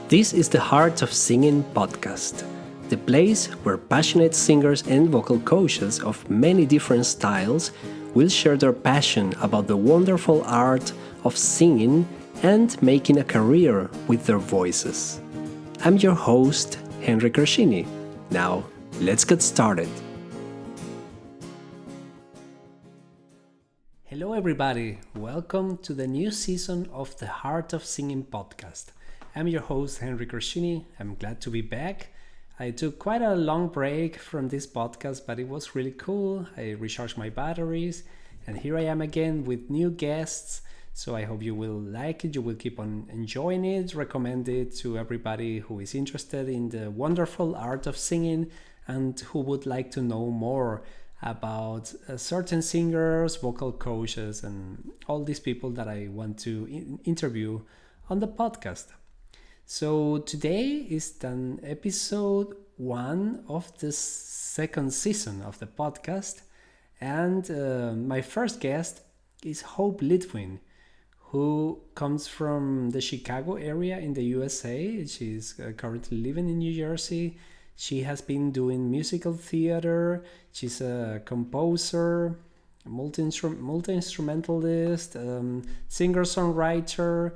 This is the Heart of Singing podcast, the place where passionate singers and vocal coaches of many different styles will share their passion about the wonderful art of singing and making a career with their voices. I'm your host, Henry Crescini. Now, let's get started. Hello, everybody. Welcome to the new season of the Heart of Singing podcast. I'm your host, Henry Crescini. I'm glad to be back. I took quite a long break from this podcast, but it was really cool. I recharged my batteries, and here I am again with new guests. So I hope you will like it. You will keep on enjoying it. Recommend it to everybody who is interested in the wonderful art of singing and who would like to know more about certain singers, vocal coaches, and all these people that I want to interview on the podcast. So today is an episode 1 of the second season of the podcast, and my first guest is Hope Littwin, who comes from the Chicago area in the USA. She's currently living in New Jersey. She has been doing musical theater. She's a composer, multi-instrumentalist, singer-songwriter,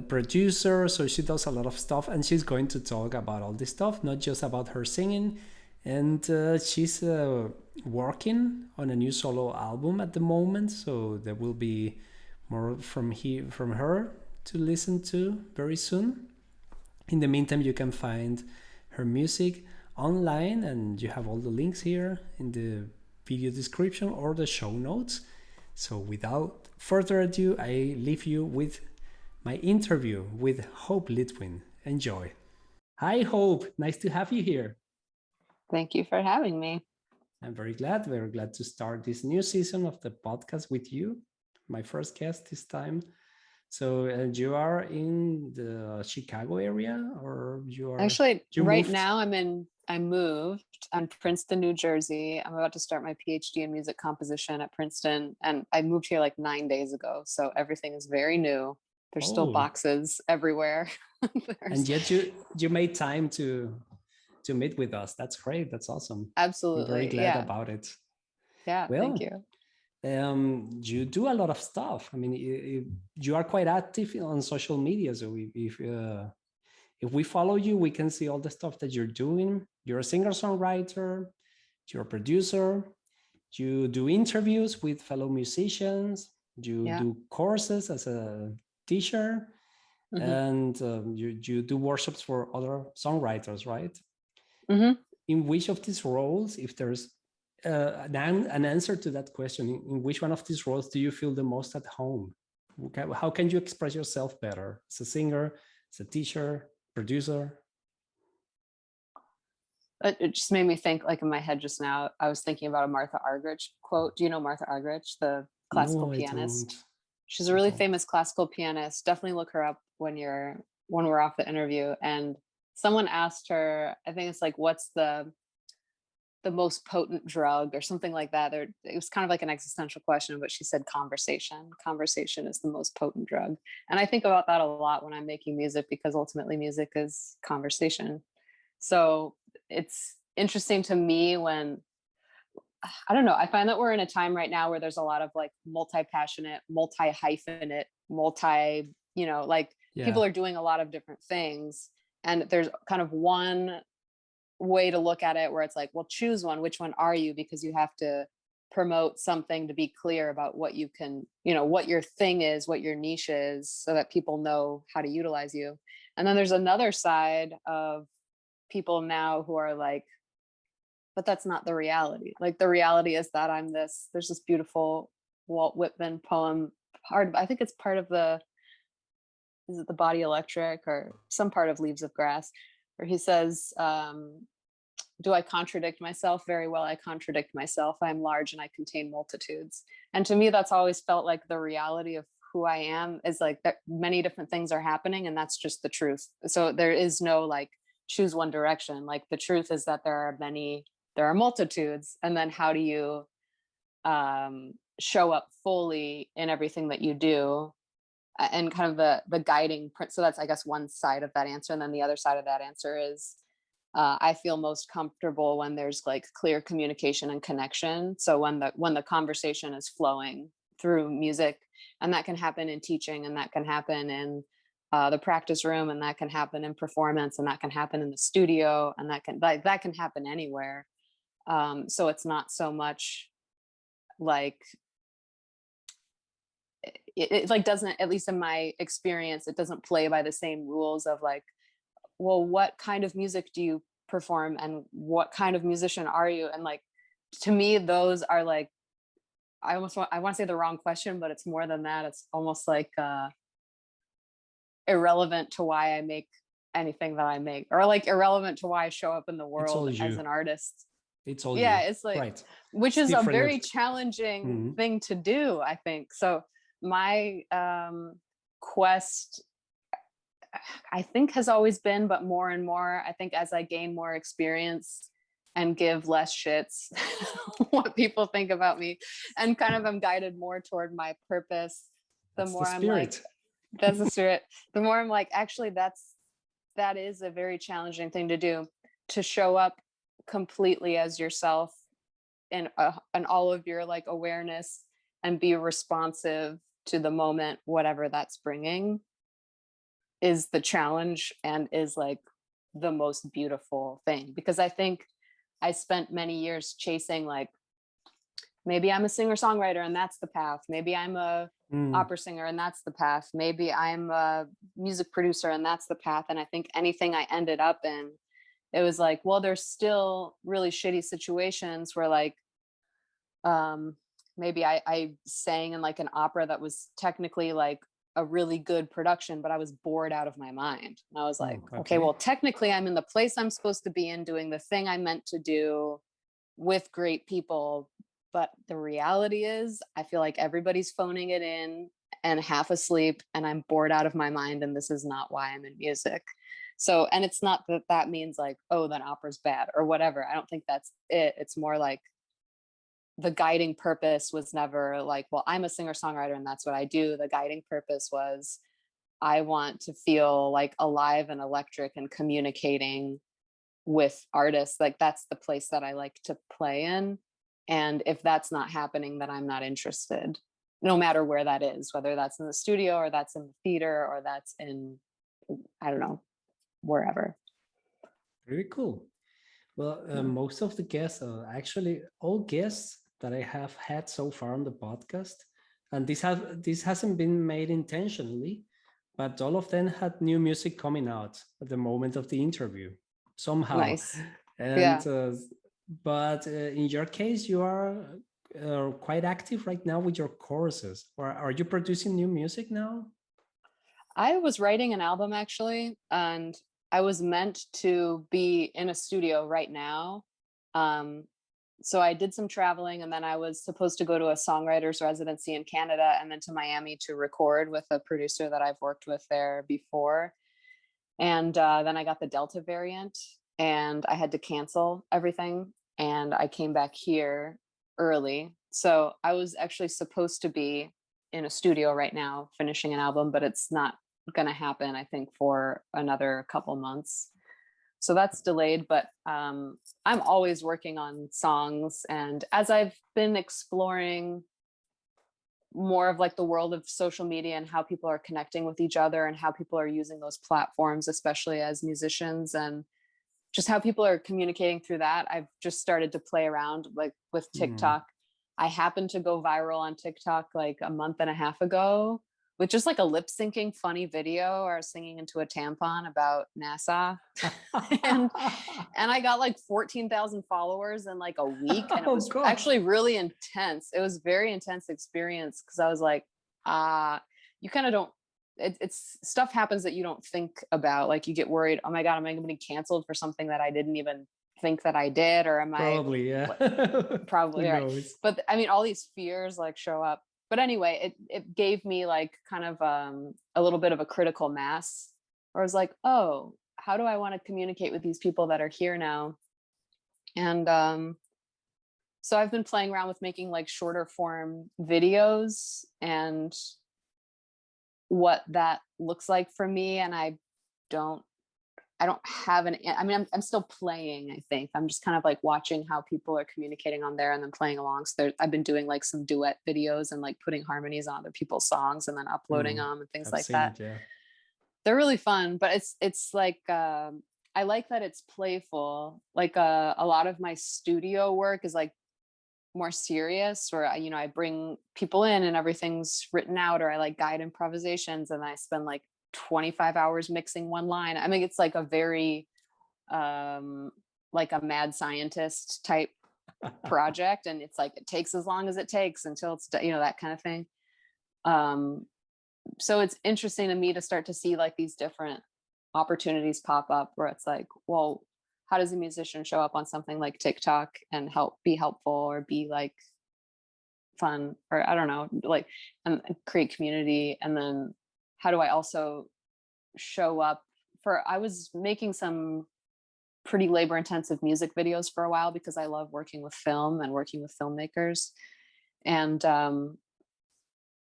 producer. So she does a lot of stuff, and she's going to talk about all this stuff, not just about her singing. And she's working on a new solo album at the moment, so there will be more from her to listen to very soon. In the meantime, you can find her music online, and you have all the links here in the video description or the show notes. So without further ado, I leave you with my interview with Hope Littwin. Enjoy. Hi, Hope. Nice to have you here. Thank you for having me. I'm very glad to start this new season of the podcast with you, my first guest this time. So you are in the Chicago area, or you right moved? now I moved. I'm Princeton, New Jersey. I'm about to start my PhD in music composition at Princeton, and I moved here like 9 days ago. So everything is very new. There's still boxes everywhere. And yet you made time to meet with us. That's great. That's awesome. Absolutely. I'm very glad about it. Yeah, well, thank you. You do a lot of stuff. I mean, you are quite active on social media. So if we follow you, we can see all the stuff that you're doing. You're a singer-songwriter, you're a producer, you do interviews with fellow musicians, you do courses as a teacher, and you do workshops for other songwriters, right? In which of these roles, if there's an answer to that question, in which one of these roles do you feel the most at home? How can you express yourself better as a singer, as a teacher, producer? It just made me think, like in my head just now, I was thinking about a Martha Argerich quote. Do you know Martha Argerich, the classical pianist? She's a really famous classical pianist. Definitely look her up when we're off the interview. And someone asked her, I think it's like, what's the most potent drug or something like that. It was kind of like an existential question, but she said conversation. Conversation is the most potent drug. And I think about that a lot when I'm making music, because ultimately music is conversation. So it's interesting to me when, I don't know, I find that we're in a time right now where there's a lot of like multi-passionate, multi-hyphenate, people are doing a lot of different things. And there's kind of one way to look at it where it's like, well, choose one. Which one are you? Because you have to promote something to be clear about what you can, what your thing is, what your niche is, so that people know how to utilize you. And then there's another side of people now who are like, but that's not the reality. Like the reality is that there's this beautiful Walt Whitman poem, I think it's part of is it The Body Electric or some part of Leaves of Grass, where he says, do I contradict myself? Very well, I contradict myself. I am large and I contain multitudes. And to me, that's always felt like the reality of who I am, is like that many different things are happening, and that's just the truth. So there is no like choose one direction. Like the truth is that there are multitudes, and then how do you show up fully in everything that you do and kind of the guiding so that's, I guess, one side of that answer. And then the other side of that answer is I feel most comfortable when there's like clear communication and connection. So when the conversation is flowing through music, and that can happen in teaching, and that can happen in the practice room, and that can happen in performance, and that can happen in the studio, and that can happen anywhere. So it's not so much like it like doesn't, at least in my experience, it doesn't play by the same rules of like, well, what kind of music do you perform, and what kind of musician are you? And like, to me, those are like, I want to say the wrong question, but it's more than that. It's almost like irrelevant to why I make anything that I make, or like irrelevant to why I show up in the It's all world as you. an artist. It's all Yeah, you. it's like, Right. which It's is a different. very challenging Mhm. thing to do, I think. So my quest, I think, has always been, but more and more, I think, as I gain more experience and give less shits what people think about me, and kind of am guided more toward my purpose, the That's the more I'm like, spirit. that's the spirit. The more I'm like, actually, that is a very challenging thing to do, to show up completely as yourself in all of your like awareness, and be responsive to the moment, whatever that's bringing, is the challenge, and is like the most beautiful thing. Because I think I spent many years chasing like, maybe I'm a singer songwriter and that's the path, maybe I'm a Mm. opera singer and that's the path, maybe I'm a music producer and that's the path. And I think anything I ended up in, it was like, well, there's still really shitty situations where like maybe I sang in like an opera that was technically like a really good production, but I was bored out of my mind. And I was like, Oh, okay, okay. well, technically I'm in the place I'm supposed to be in, doing the thing I meant to do with great people. But the reality is, I feel like everybody's phoning it in and half asleep, and I'm bored out of my mind. And this is not why I'm in music. So, and it's not that that means like, oh, then opera's bad or whatever. I don't think that's it. It's more like, the guiding purpose was never like, well, I'm a singer songwriter and that's what I do. The guiding purpose was, I want to feel like alive and electric and communicating with artists. Like, that's the place that I like to play in. And if that's not happening, then I'm not interested, no matter where that is, whether that's in the studio or that's in the theater or that's in, I don't know, wherever. Very cool. Well, most of the guests, actually all guests that I have had so far on the podcast, and this hasn't been made intentionally, but all of them had new music coming out at the moment of the interview somehow. Nice. And Yeah. but in your case, you are quite active right now with your courses. Or are you producing new music now? I was writing an album actually, and I was meant to be in a studio right now. Um, so I did some traveling, and then I was supposed to go to a songwriter's residency in Canada and then to Miami to record with a producer that I've worked with there before. And then I got the Delta variant and I had to cancel everything. And I came back here early. So I was actually supposed to be in a studio right now finishing an album, but it's not going to happen, I think, for another couple months. So that's delayed, but I'm always working on songs. And as I've been exploring more of like the world of social media and how people are connecting with each other and how people are using those platforms, especially as musicians, and just how people are communicating through that, I've just started to play around like with Mm. TikTok. I happened to go viral on TikTok like a month and a half ago with just like a lip syncing funny video or singing into a tampon about NASA. and and I got like 14,000 followers in like a week, and it Oh was God. actually really intense. It was very intense experience because I was like, you kind of don't, it's stuff happens that you don't think about. Like you get worried, oh my God, am I going to be canceled for something that I didn't even think that I did? Or am I Probably, yeah. what, Who probably right. knows? But I mean, all these fears like show up. But anyway, it gave me like kind of a little bit of a critical mass where I was like, oh, how do I want to communicate with these people that are here now? And so I've been playing around with making like shorter form videos, and what that looks like for me. And don't I don't have I mean, I'm still playing, I think. I'm just kind of like watching how people are communicating on there and then playing along. So I've been doing like some duet videos and like putting harmonies on other people's songs and then uploading Mm, them and things I've like seen that. it, yeah. They're really fun, but it's like I like that it's playful. Like a lot of my studio work is like more serious, where I bring people in and everything's written out, or I like guide improvisations and I spend like 25 hours mixing one line. I mean, it's like a very like a mad scientist type project, and it's like it takes as long as it takes until it's that kind of thing. um so it's interesting to me to start to see like these different opportunities pop up where it's like, well, how does a musician show up on something like TikTok and be helpful or be like fun, or I don't know, like, and create community? And then how do I also show up I was making some pretty labor intensive music videos for a while because I love working with film and working with filmmakers. And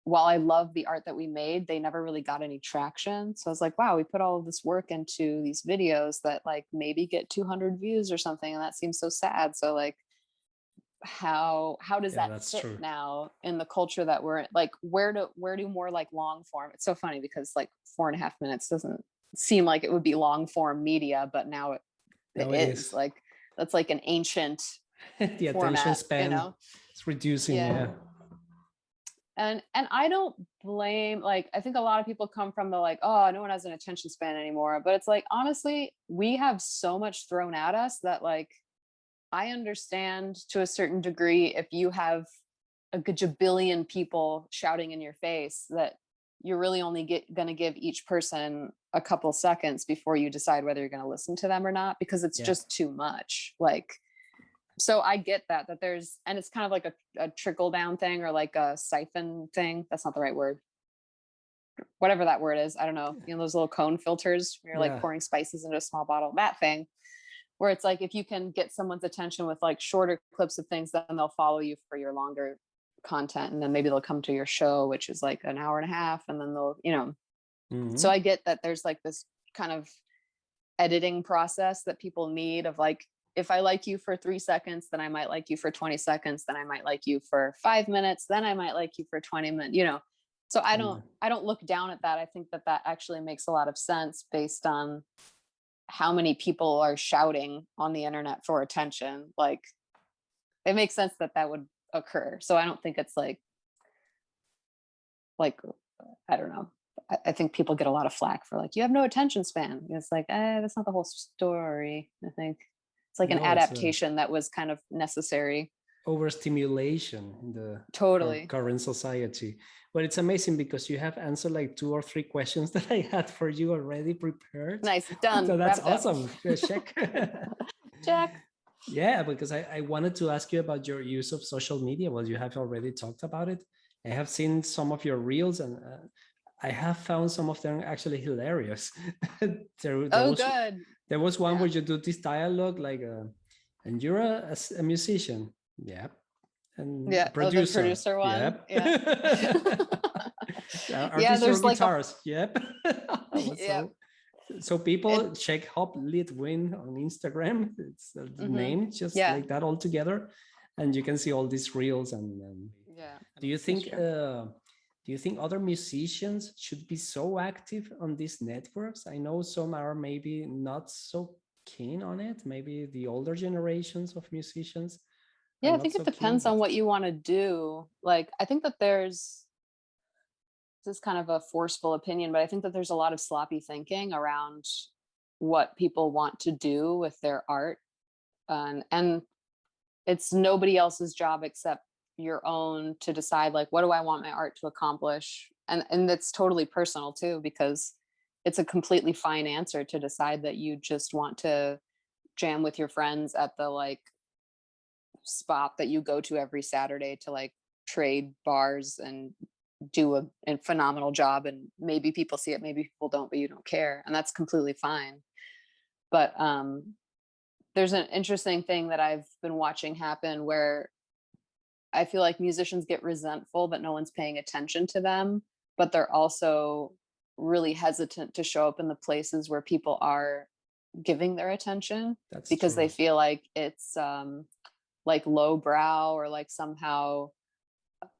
while I love the art that we made, they never really got any traction. So I was like, wow, we put all of this work into these videos that like maybe get 200 views or something. And that seems so sad. So like, how does Yeah, that that's fit true. now in the culture that we're in? Like, where do more like long form? It's so funny because like 4.5 minutes doesn't seem like it would be long form media, but now it Now it is. is. Like, that's like an ancient The attention format, span is reducing, Yeah. yeah. And I don't blame, like, I think a lot of people come from the like, oh, no one has an attention span anymore. But it's like, honestly, we have so much thrown at us that like, I understand to a certain degree if you have a gajillion people shouting in your face that you're really only going to give each person a couple seconds before you decide whether you're going to listen to them or not, because it's Yeah. just too much. Like, so I get that there's, and it's kind of like a trickle down thing, or like a siphon thing. That's not the right word. Whatever that word is. I don't know. Those little cone filters where you're like Yeah. pouring spices into a small bottle, that thing, where it's like, if you can get someone's attention with like shorter clips of things, then they'll follow you for your longer content. And then maybe they'll come to your show, which is like an hour and a half. And then so Hmm. I get that there's like this kind of editing process that people need of like, if I like you for 3 seconds, then I might like you for 20 seconds, then I might like you for 5 minutes, then I might like you for 20 minutes. So And I don't look down at that. I think that actually makes a lot of sense based on how many people are shouting on the internet for attention. Like, it makes sense that would occur. So I don't think it's like I don't know. I think people get a lot of flack for like, you have no attention span. It's like, that's not the whole story. I think it's like an no, it's adaptation that was kind of necessary. overstimulation in the Totally. current society. But it's amazing because you have answered like 2 or 3 questions that I had for you already prepared. Nice. Done. So that's Wrapped up. awesome. Check. Check. Yeah, because I wanted to ask you about your use of social media. Well, you have already talked about it. I have seen some of your reels, and I have found some of them actually hilarious. there, there Oh, was good. there was one Yeah. where you do this dialogue like, and you're a musician, yep, and a Yeah. Oh, the producer, producer one. yep. Yeah. Are Yeah. these your There's like a, guitars? Yep. yeah. So It, people check Hope Littwin on Instagram. It's the mm-hmm. name, just Yeah. like that all together, and you can see all these reels. And Yeah. do you That's think true. other musicians should be so active on these networks? I know some are maybe not so keen on it. Maybe the older generations of musicians are Yeah. I not think it so keen, depends on but what you want to do. Like, I think that this is kind of a forceful opinion, but I think that there's a lot of sloppy thinking around what people want to do with their art. And it's nobody else's job except your own to decide, like, what do I want my art to accomplish? And that's totally personal too, because it's a completely fine answer to decide that you just want to jam with your friends at the like spot that you go to every Saturday to like trade bars and do a phenomenal job, and maybe people see it, maybe people don't, but you don't care, and that's completely fine. But there's an interesting thing that I've been watching happen where I feel like musicians get resentful that no one's paying attention to them but they're also really hesitant to show up in the places where people are giving their attention That's because they true. feel like it's like lowbrow or like somehow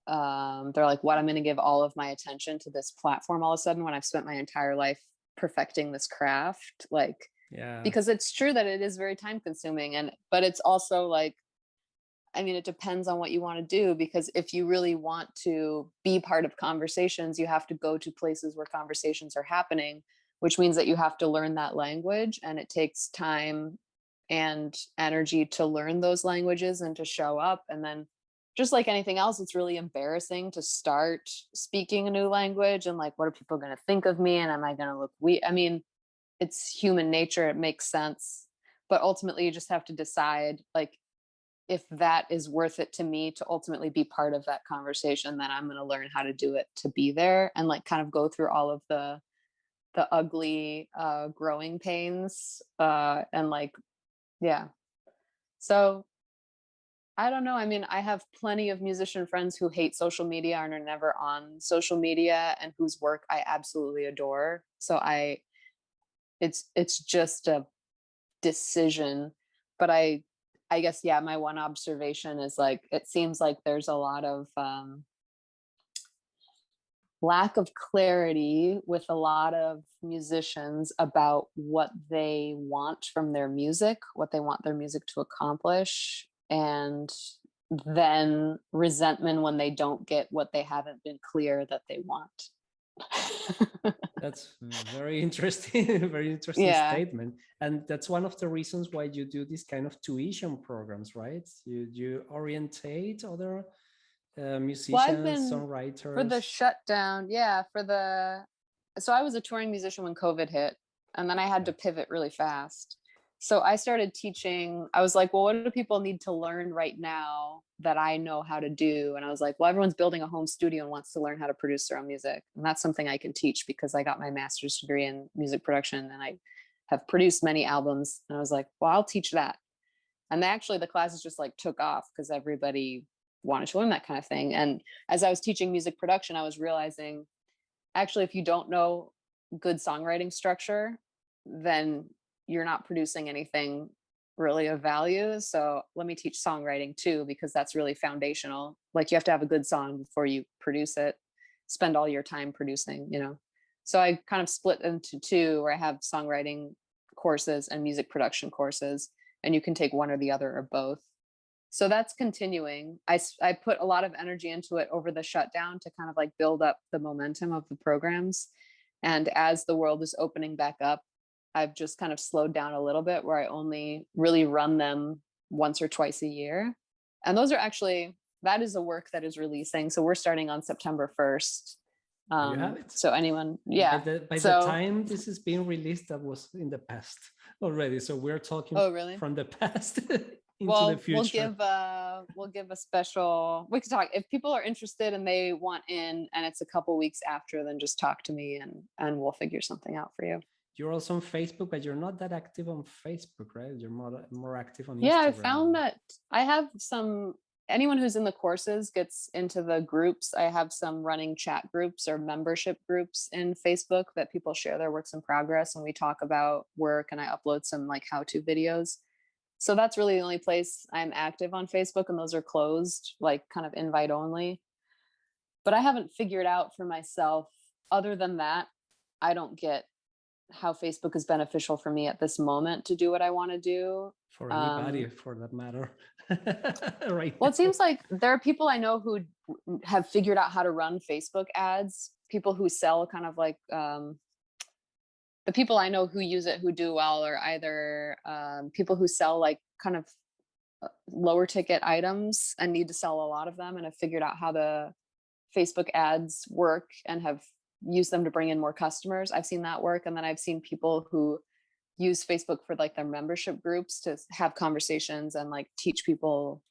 they're like, what, I'm going to give all of my attention to this platform all of a sudden when I've spent my entire life perfecting this craft, like, Yeah, because it's true that it is very time consuming, and but it's also like, I mean, it depends on what you want to do, because if you really want to be part of conversations, you have to go to places where conversations are happening, which means that you have to learn that language, and it takes time and energy to learn those languages and to show up. And then, just like anything else, it's really embarrassing to start speaking a new language and like, what are people going to think of me? And am I going to look weak? I mean, it's human nature. It makes sense. But ultimately, you just have to decide, like, if that is worth it to me to ultimately be part of that conversation, then I'm going to learn how to do it to be there, and like kind of go through all of the ugly growing pains and like, yeah. So I don't know. I mean, I have plenty of musician friends who hate social media and are never on social media, and whose work I absolutely adore. So it's just a decision. But I guess, yeah, my one observation is like, it seems like there's a lot of lack of clarity with a lot of musicians about what they want from their music, what they want their music to accomplish, and then resentment when they don't get what they haven't been clear that they want. that's very interesting, very interesting Yeah. statement. And that's one of the reasons why you do this kind of tuition programs, right? You orientate other Well, I've musicians, been for the songwriters. shutdown, yeah, so I was a touring musician when COVID hit, and then I had Yeah. to pivot really fast. So I started teaching. I was like, well, what do people need to learn right now that I know how to do? And I was like, well, everyone's building a home studio and wants to learn how to produce their own music. And that's something I can teach because I got my master's degree in music production and I have produced many albums. And I was like, well, I'll teach that. And actually the classes just like took off because everybody wanted to learn that kind of thing. And as I was teaching music production, I was realizing, actually, if you don't know good songwriting structure, then you're not producing anything really of value. So let me teach songwriting too, because that's really foundational. Like, you have to have a good song before you produce it, spend all your time producing, you know. So I kind of split into two, where I have songwriting courses and music production courses, and you can take one or the other or both. So that's continuing. I put a lot of energy into it over the shutdown to kind of like build up the momentum of the programs. And as the world is opening back up, I've just kind of slowed down a little bit, where I only really run them once or twice a year. And those are actually, that is a work that is releasing. So we're starting on September 1st. You have it. So anyone, By yeah. the So, time this is being released, that was in the past already. So we're talking oh, really? from the past into the Well, future. we'll give a special, we can talk if people are interested and they want in, and it's a couple weeks after, then just talk to me and we'll figure something out for you. You're also on Facebook, but you're not that active on Facebook, right? You're more active on Yeah, I Instagram. found that I have some, anyone who's in the courses gets into the groups. I have some running chat groups or membership groups in Facebook that people share their works in progress, and we talk about work, and I upload some like how-to videos. So that's really the only place I'm active on Facebook, and those are closed, like kind of invite only. But I haven't figured out for myself, other than that, I don't get how Facebook is beneficial for me at this moment to do what I want to do. For anybody, for that matter, right Well, it now. seems like there are people I know who have figured out how to run Facebook ads, people who sell kind of like the people I know who use it, who do well, are either people who sell like kind of lower ticket items and need to sell a lot of them, and have figured out how the Facebook ads work and have used them to bring in more customers. I've seen that work. And then I've seen people who use Facebook for like their membership groups to have conversations and like teach people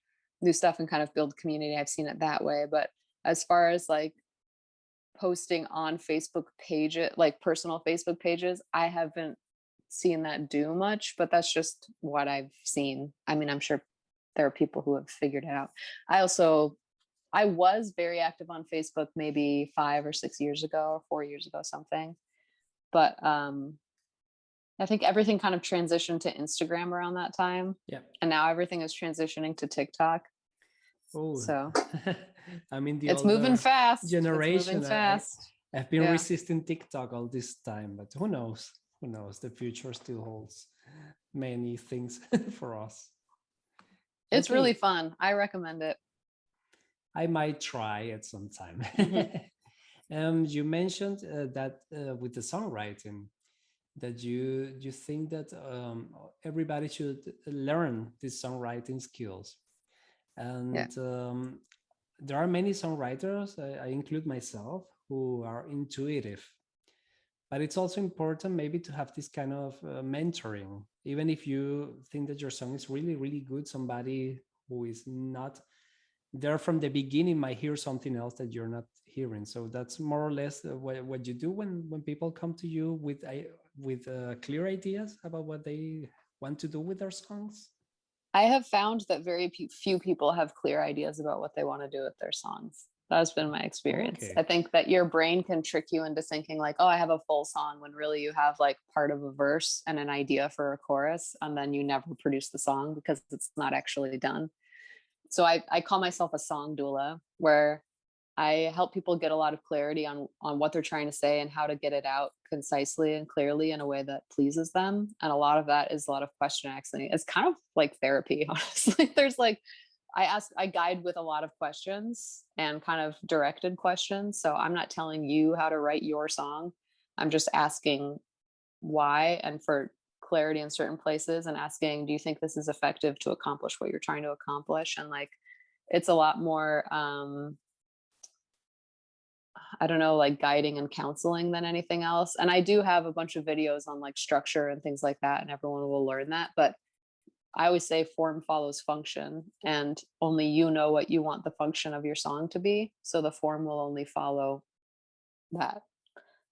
new stuff and kind of build community. I've seen it that way. But as far as like posting on Facebook pages, like personal Facebook pages, I haven't seen that do much, but that's just what I've seen. I mean, I'm sure there are people who have figured it out. I also I was very active on Facebook maybe 5 or 6 years ago or 4 years ago, something. But I think everything kind of transitioned to Instagram around that time. Yeah. And now everything is transitioning to TikTok. Oh, So I'm in the it's moving older fast. It's moving generation. fast. I've been Yeah. resisting TikTok all this time, but who knows? Who knows? The future still holds many things for us. It's really Okay, fun. I recommend it. I might try at some time. Hmm. You mentioned that with the songwriting, that you think that everybody should learn these songwriting skills, Yeah. and there are many songwriters, I include myself, who are intuitive. But it's also important maybe to have this kind of mentoring. Even if you think that your song is really, really good, somebody who is not there from the beginning might hear something else that you're not hearing. So that's more or less what you do when people come to you with clear ideas about what they want to do with their songs. I have found that very few people have clear ideas about what they want to do with their songs. That's been my experience. I Okay. think that your brain can trick you into thinking like, oh, I have a full song, when really you have like part of a verse and an idea for a chorus, and then you never produce the song because it's not actually done. So I call myself a song doula, where I help people get a lot of clarity on what they're trying to say and how to get it out concisely and clearly in a way that pleases them. And a lot of that is a lot of question asking. It's kind of like therapy, honestly. There's like I guide with a lot of questions and kind of directed questions. So I'm not telling you how to write your song. I'm just asking why, and for clarity in certain places, and asking, do you think this is effective to accomplish what you're trying to accomplish? And like it's a lot more I don't know, like guiding and counseling than anything else. And I do have a bunch of videos on like structure and things like that, and everyone will learn that. But I always say form follows function, and only you know what you want the function of your song to be. So the form will only follow that,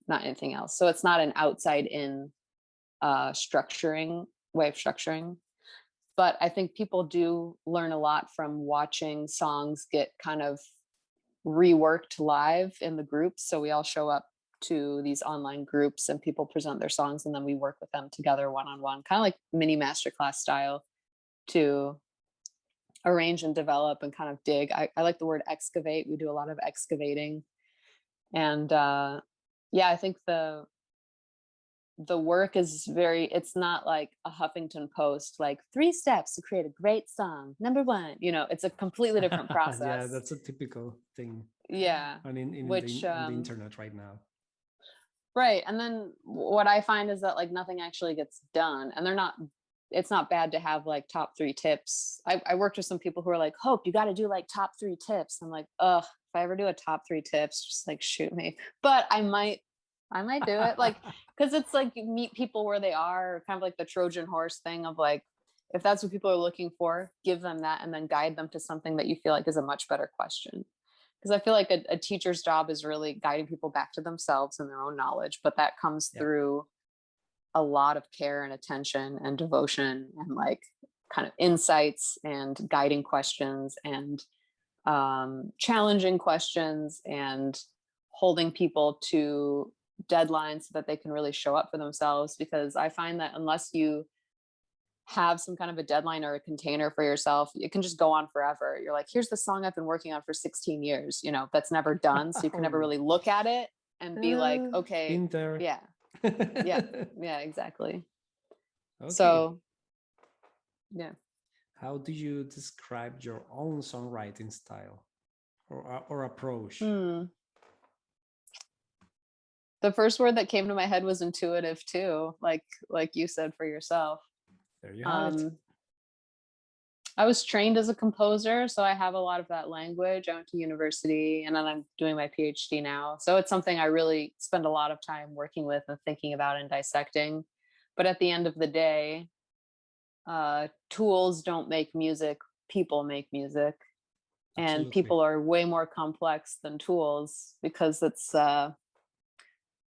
not anything else. So it's not an outside in structuring way of structuring. But I think people do learn a lot from watching songs get kind of reworked live in the groups. So we all show up to these online groups and people present their songs, and then we work with them together one on one, kind of like mini masterclass style, to arrange and develop and kind of dig. I like the word excavate. We do a lot of excavating. And yeah, I think the work is very, it's not like a Huffington Post, like 3 steps to create a great song. Number one, it's a completely different Yeah, process. that's a typical thing Yeah. on Which on the internet right now. right. And then what I find is that like nothing actually gets done, and it's not bad to have like top 3 tips. I worked with some people who are like, Hope, you got to do like top 3 tips. I'm like, ugh, if I ever do a top 3 tips, just like shoot me. But I might do it, like, because it's like you meet people where they are, kind of like the Trojan horse thing of like, if that's what people are looking for, give them that and then guide them to something that you feel like is a much better question. Because I feel like a teacher's job is really guiding people back to themselves and their own knowledge, but that comes Yeah, through a lot of care and attention and devotion and like kind of insights and guiding questions and challenging questions and holding people to deadlines so that they can really show up for themselves. Because I find that unless you have some kind of a deadline or a container for yourself, it can just go on forever. You're like, here's the song I've been working on for 16 years, that's never done. So you can never oh, really look at it and be like, okay, been there. yeah, yeah, yeah, exactly. Okay. So yeah. How do you describe your own songwriting style or approach? Hmm. The first word that came to my head was intuitive too, like you said for yourself. There you have it. Um, I was trained as a composer, so I have a lot of that language. I went to university and then I'm doing my PhD now. So it's something I really spend a lot of time working with and thinking about and dissecting. But at the end of the day, tools don't make music, people make music. And Absolutely. people are way more complex than tools, because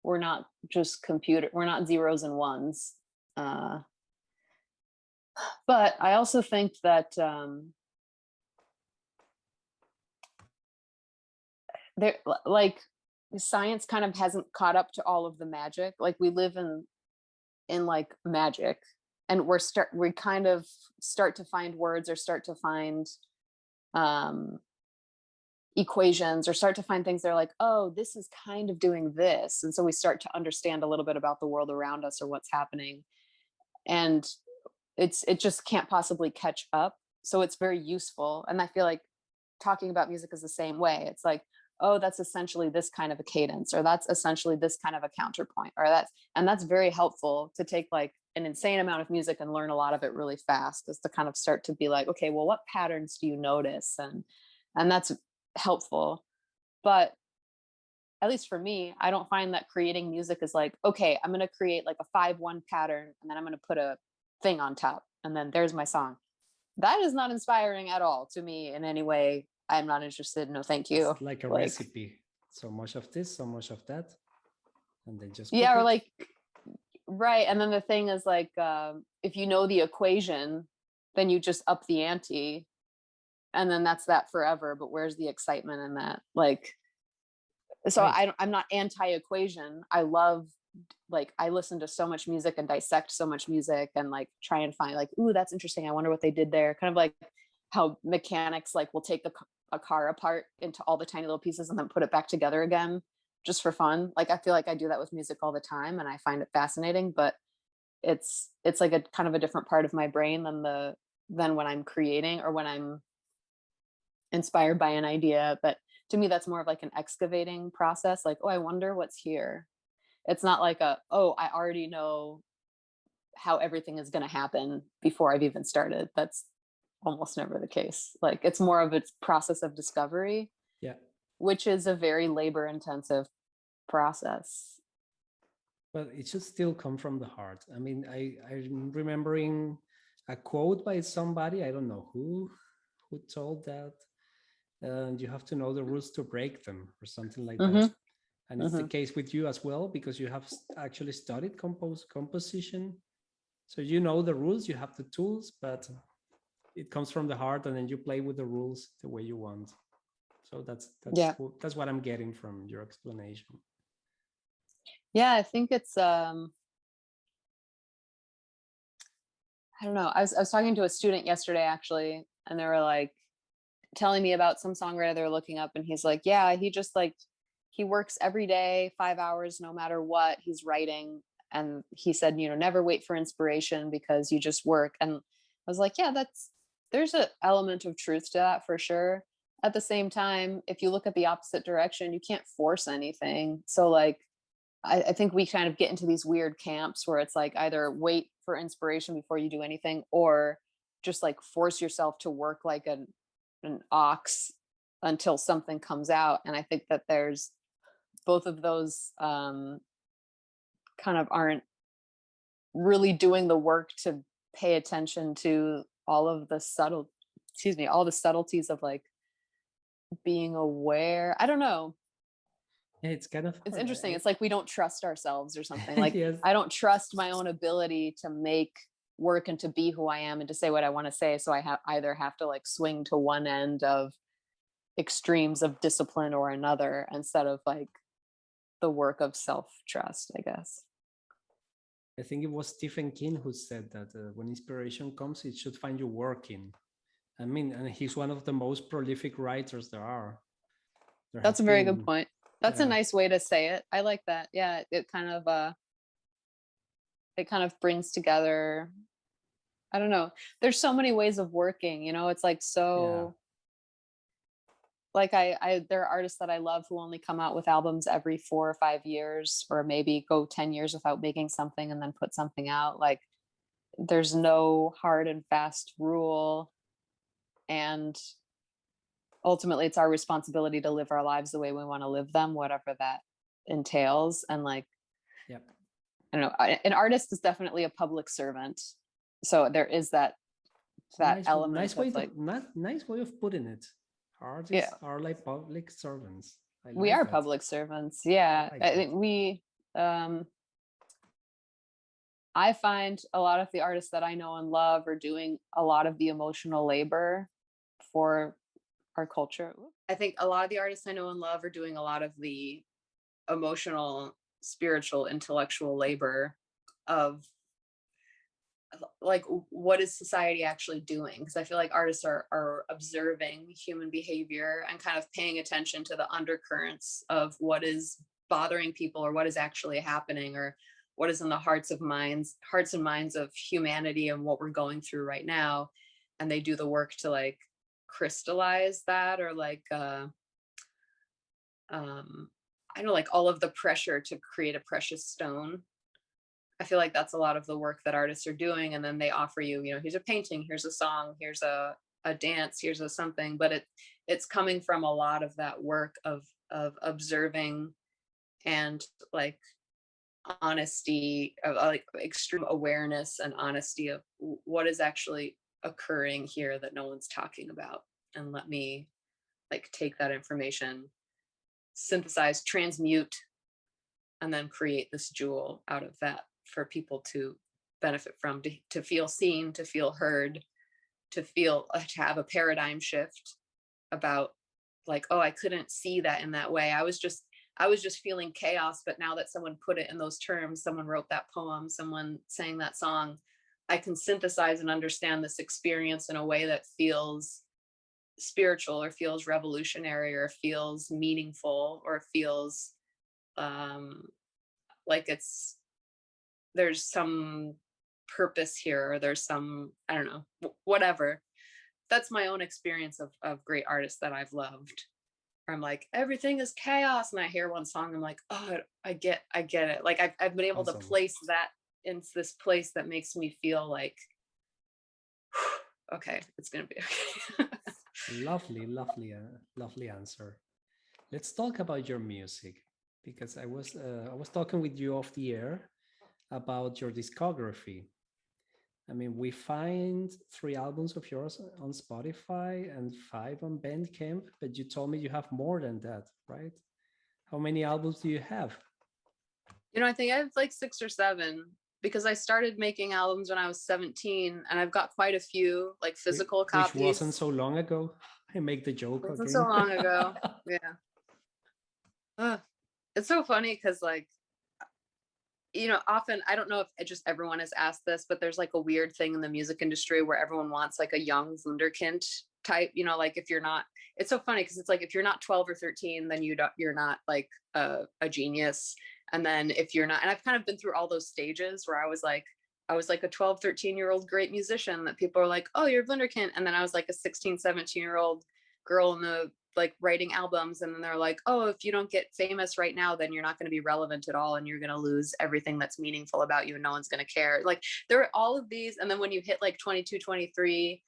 we're not just we're not zeros and ones. Uh, but I also think that there, like, science kind of hasn't caught up to all of the magic. Like, we live in like magic, and we kind of start to find words, or start to find um equations, or start to find things that are like, oh, this is kind of doing this, and so we start to understand a little bit about the world around us, or what's happening. And it just can't possibly catch up, so it's very useful. And I feel like talking about music is the same way. It's like, oh, that's essentially this kind of a cadence, or that's essentially this kind of a counterpoint, or that's very helpful to take like an insane amount of music and learn a lot of it really fast, is to kind of start to be like, okay, well, what patterns do you notice? And that's helpful. But at least for me, I don't find that creating music is like, okay, I'm going to create like a 5/1 pattern, and then I'm going to put a thing on top, and then there's my song. That is not inspiring at all to me in any way. I'm not interested. No, thank you. It's like a Like, recipe. So much of this, so much of that, and then just cook yeah, or it. like, right. And then the thing is like, if you know the equation, then you just up the ante, and then that's that forever. But where's the excitement in that? Like, so Right. I'm not anti-equation. I love, like, I listen to so much music and dissect so much music, and like try and find like, ooh, that's interesting, I wonder what they did there. Kind of like how mechanics like will take a car apart into all the tiny little pieces and then put it back together again just for fun. Like, I feel like I do that with music all the time, and I find it fascinating. But it's like a kind of a different part of my brain than when I'm creating, or when I'm inspired by an idea. But to me, that's more of like an excavating process. Like, oh, I wonder what's here. It's not like oh, I already know how everything is going to happen before I've even started. That's almost never the case. Like, it's more of a process of discovery, Yeah. which is a very labor intensive process. But it should still come from the heart. I mean, I'm remembering a quote by somebody, I don't know who told that, and you have to know the rules to break them, or something like that. Mm-hmm. And it's the Mm-hmm. case with you as well, because you have actually studied composition. So you know the rules, you have the tools, but it comes from the heart, and then you play with the rules the way you want. So Yeah. that's what I'm getting from your explanation. Yeah. I think it's, I don't know. I was talking to a student yesterday actually, and they were like telling me about some songwriter they're looking up, and he's like, yeah, he just like, he works every day 5 hours, no matter what he's writing. And he said, never wait for inspiration, because you just work. And I was like, yeah, there's an element of truth to that for sure. At the same time, if you look at the opposite direction, you can't force anything. So like, I think we kind of get into these weird camps where it's like, either wait for inspiration before you do anything, or just like force yourself to work like an ox until something comes out. And I think that there's both of those, kind of aren't really doing the work to pay attention to all of the all the subtleties of like being aware. I don't know. Yeah, it's kind of It's hard. interesting. It's like we don't trust ourselves or something. Like, Yes. I don't trust my own ability to make work, and to be who I am, and to say what I want to say. So I either have to like swing to one end of extremes of discipline or another, instead of like the work of self-trust, I guess. I think it was Stephen King who said that when inspiration comes, it should find you working. I mean, and he's one of the most prolific writers there are. There That's has a very good been, point. That's a yeah, nice way to say it. I like that. Yeah, it kind of brings together, I don't know. There's so many ways of working, it's like, yeah. so like, I there are artists that I love who only come out with albums every 4 or 5 years, or maybe go 10 years without making something and then put something out. Like, there's no hard and fast rule. And ultimately, it's our responsibility to live our lives the way we want to live them, whatever that entails. And like, Yep. I don't know, an artist is definitely a public servant. So there is that element Nice of way like, nice way of putting it. yeah, Artists are like public servants. I we like are that. public servants. I Yeah. like I that. think um, I find a lot of the artists that I know and love are doing a lot of the emotional labor for our culture. I think a lot of the artists I know and love are doing a lot of the emotional, spiritual, intellectual labor of like what is society actually doing, because I feel like artists are observing human behavior and kind of paying attention to the undercurrents of what is bothering people or what is actually happening or what is in the hearts and minds of humanity and what we're going through right now. And they do the work to like crystallize that, or like I know, like all of the pressure to create a precious stone. I feel like that's a lot of the work that artists are doing. And then they offer you, you know, here's a painting, here's a song, here's a dance, here's a something, but it's coming from a lot of that work of observing and like honesty, of like extreme awareness and honesty of what is actually occurring here that no one's talking about. And let me like take that information, synthesize, transmute, and then create this jewel out of that for people to benefit from, to feel seen, to feel heard, to have a paradigm shift about like, oh, I couldn't see that in that way. I was just feeling chaos, but now that someone put it in those terms, someone wrote that poem, someone sang that song, I can synthesize and understand this experience in a way that feels spiritual or feels revolutionary or feels meaningful or feels like there's some purpose here, or there's some, I don't know, whatever. That's my own experience of great artists that I've loved. I'm like, everything is chaos. And I hear one song, I'm like, oh, I get it. Like I've been able Awesome. to place that into this place that makes me feel like, okay, it's going to be okay. Lovely answer. Let's talk about your music, because I was talking with you off the air about your discography. I mean, we find 3 albums of yours on Spotify and 5 on Bandcamp, but you told me you have more than that, right? How many albums do you have? You know, I think I have like 6 or 7, because I started making albums when I was 17, and I've got quite a few like physical copies. Which wasn't so long ago. I make the joke Wasn't again. so long ago. Yeah. It's so funny because like, you know, often, I don't know if just everyone has asked this, but there's like a weird thing in the music industry where everyone wants like a young wunderkind type, you know, like if you're not, it's so funny because it's like, if you're not 12 or 13, then you're not like a genius. And then if you're not, and I've kind of been through all those stages where I was like a 12, 13-year-old great musician that people are like, oh, you're wunderkind. And then I was like a 16, 17-year-old girl in the like writing albums, and then they're like, oh, if you don't get famous right now, then you're not going to be relevant at all, and you're going to lose everything that's meaningful about you, and no one's going to care. Like there are all of these, and then when you hit like 22, 23,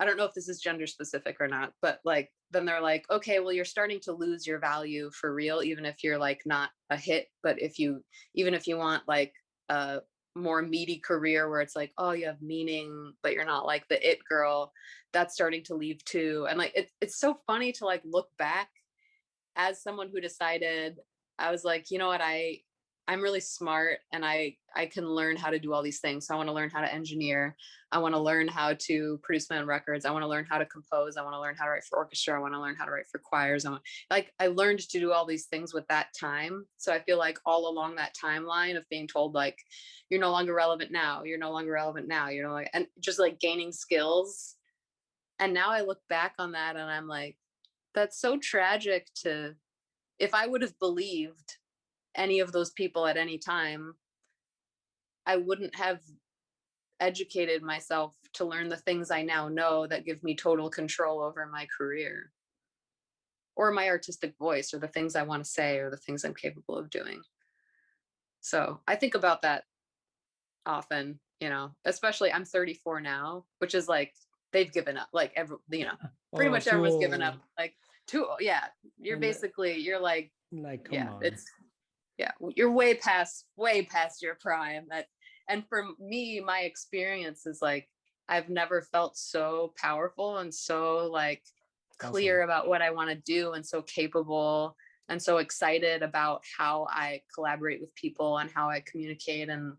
I don't know if this is gender specific or not, but like then they're like, okay, well, you're starting to lose your value for real, even if you're like not a hit. But even if you want like a more meaty career where it's like, oh, you have meaning, but you're not like the it girl, that's starting to leave too. And like it's so funny to like look back as someone who decided, I was like, you know what, I'm really smart, and I can learn how to do all these things. So I want to learn how to engineer, I want to learn how to produce my own records, I want to learn how to compose, I want to learn how to write for orchestra, I want to learn how to write for choirs. I learned to do all these things with that time. So I feel like all along that timeline of being told like, you're no longer relevant now, you're no longer relevant now, you know, like, and just like gaining skills. And now I look back on that and I'm like, that's so tragic. If I would have believed any of those people at any time, I wouldn't have educated myself to learn the things I now know that give me total control over my career or my artistic voice or the things I want to say or the things I'm capable of doing. So I think about that often, you know, especially I'm 34 now, which is like, they've given up, like pretty much everyone's given up, like you're basically, you're like come on. You're way past your prime. And for me, my experience is like, I've never felt so powerful and so like clear about what I want to do, and so capable and so excited about how I collaborate with people and how I communicate, and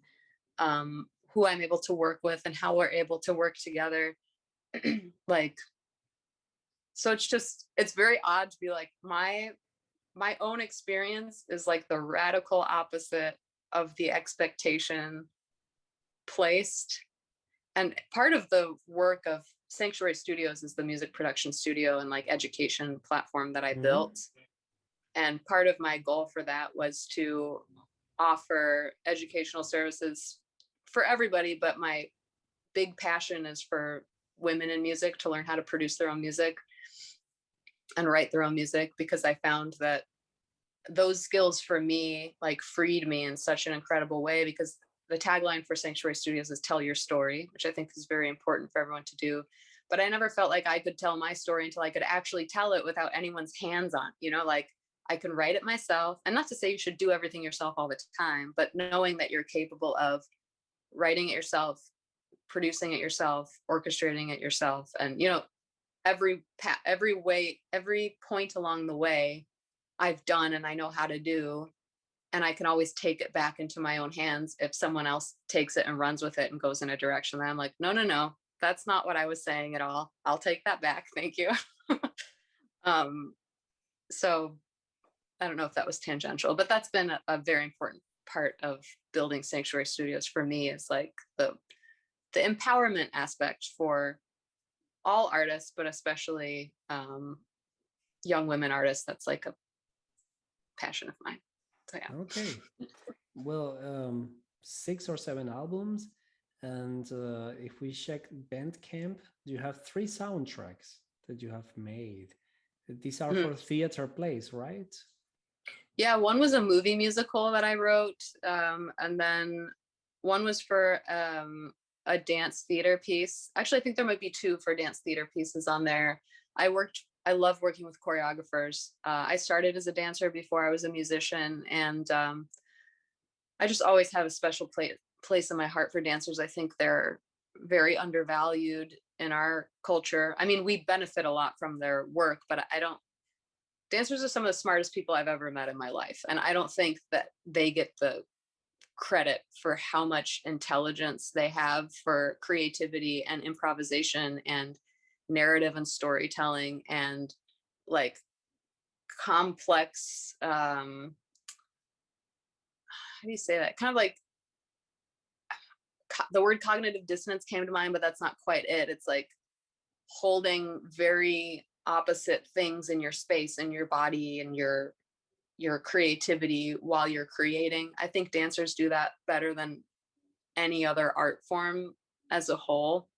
who I'm able to work with and how we're able to work together. Like So it's very odd to be like, my own experience is like the radical opposite of the expectation placed. And part of the work of Sanctuary Studios is the music production studio and like education platform that I built. And part of my goal for that was to offer educational services for everybody, but my big passion is for women in music to learn how to produce their own music and write their own music, because I found that those skills for me like freed me in such an incredible way, because the tagline for Sanctuary Studios is tell your story, which I think is very important for everyone to do. But I never felt like I could tell my story until I could actually tell it without anyone's hands on, like I can write it myself. And not to say you should do everything yourself all the time, but knowing that you're capable of writing it yourself, producing it yourself, orchestrating it yourself. And, every point along the way I've done and I know how to do. And I can always take it back into my own hands if someone else takes it and runs with it and goes in a direction that I'm like, no, that's not what I was saying at all. I'll take that back. Thank you. So I don't know if that was tangential, but that's been a very important part of building Sanctuary Studios for me, is like the empowerment aspect for all artists, but especially young women artists. That's like a passion of mine. So yeah. Okay. Well, 6 or 7 albums, and if we check Bandcamp, you have 3 soundtracks that you have made. These are for theater plays, right? Yeah, one was a movie musical that I wrote, and then one was for a dance theater piece. Actually, I think there might be 2 for dance theater pieces on there. I love working with choreographers. I started as a dancer before I was a musician, and I just always have a special place in my heart for dancers. I think they're very undervalued in our culture. I mean, we benefit a lot from their work, but dancers are some of the smartest people I've ever met in my life. And I don't think that they get the credit for how much intelligence they have for creativity and improvisation and narrative and storytelling and like complex, how do you say that? Kind of like the word cognitive dissonance came to mind, but that's not quite it. It's like holding very opposite things in your space and your body and your creativity while you're creating. I think dancers do that better than any other art form as a whole.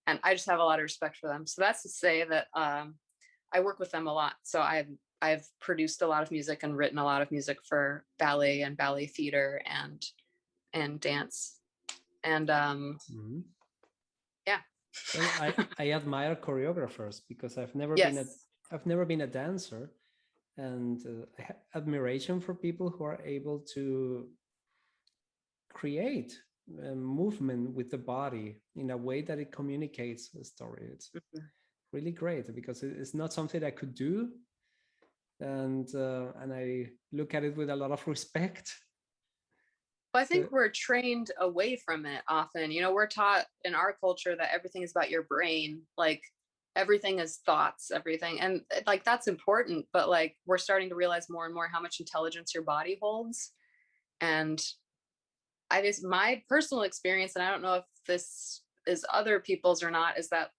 And I just have a lot of respect for them. So that's to say that I work with them a lot. So I've produced a lot of music and written a lot of music for ballet and ballet theater and dance. And yeah. Well, I admire choreographers because I've never been a dancer, and I have admiration for people who are able to create movement with the body in a way that it communicates a story. It's really great because it's not something I could do, and I look at it with a lot of respect. I think we're trained away from it often. We're taught in our culture that everything is about your brain, like everything is thoughts, everything. And like, that's important, but like, we're starting to realize more and more how much intelligence your body holds. And my personal experience, and I don't know if this is other people's or not, is that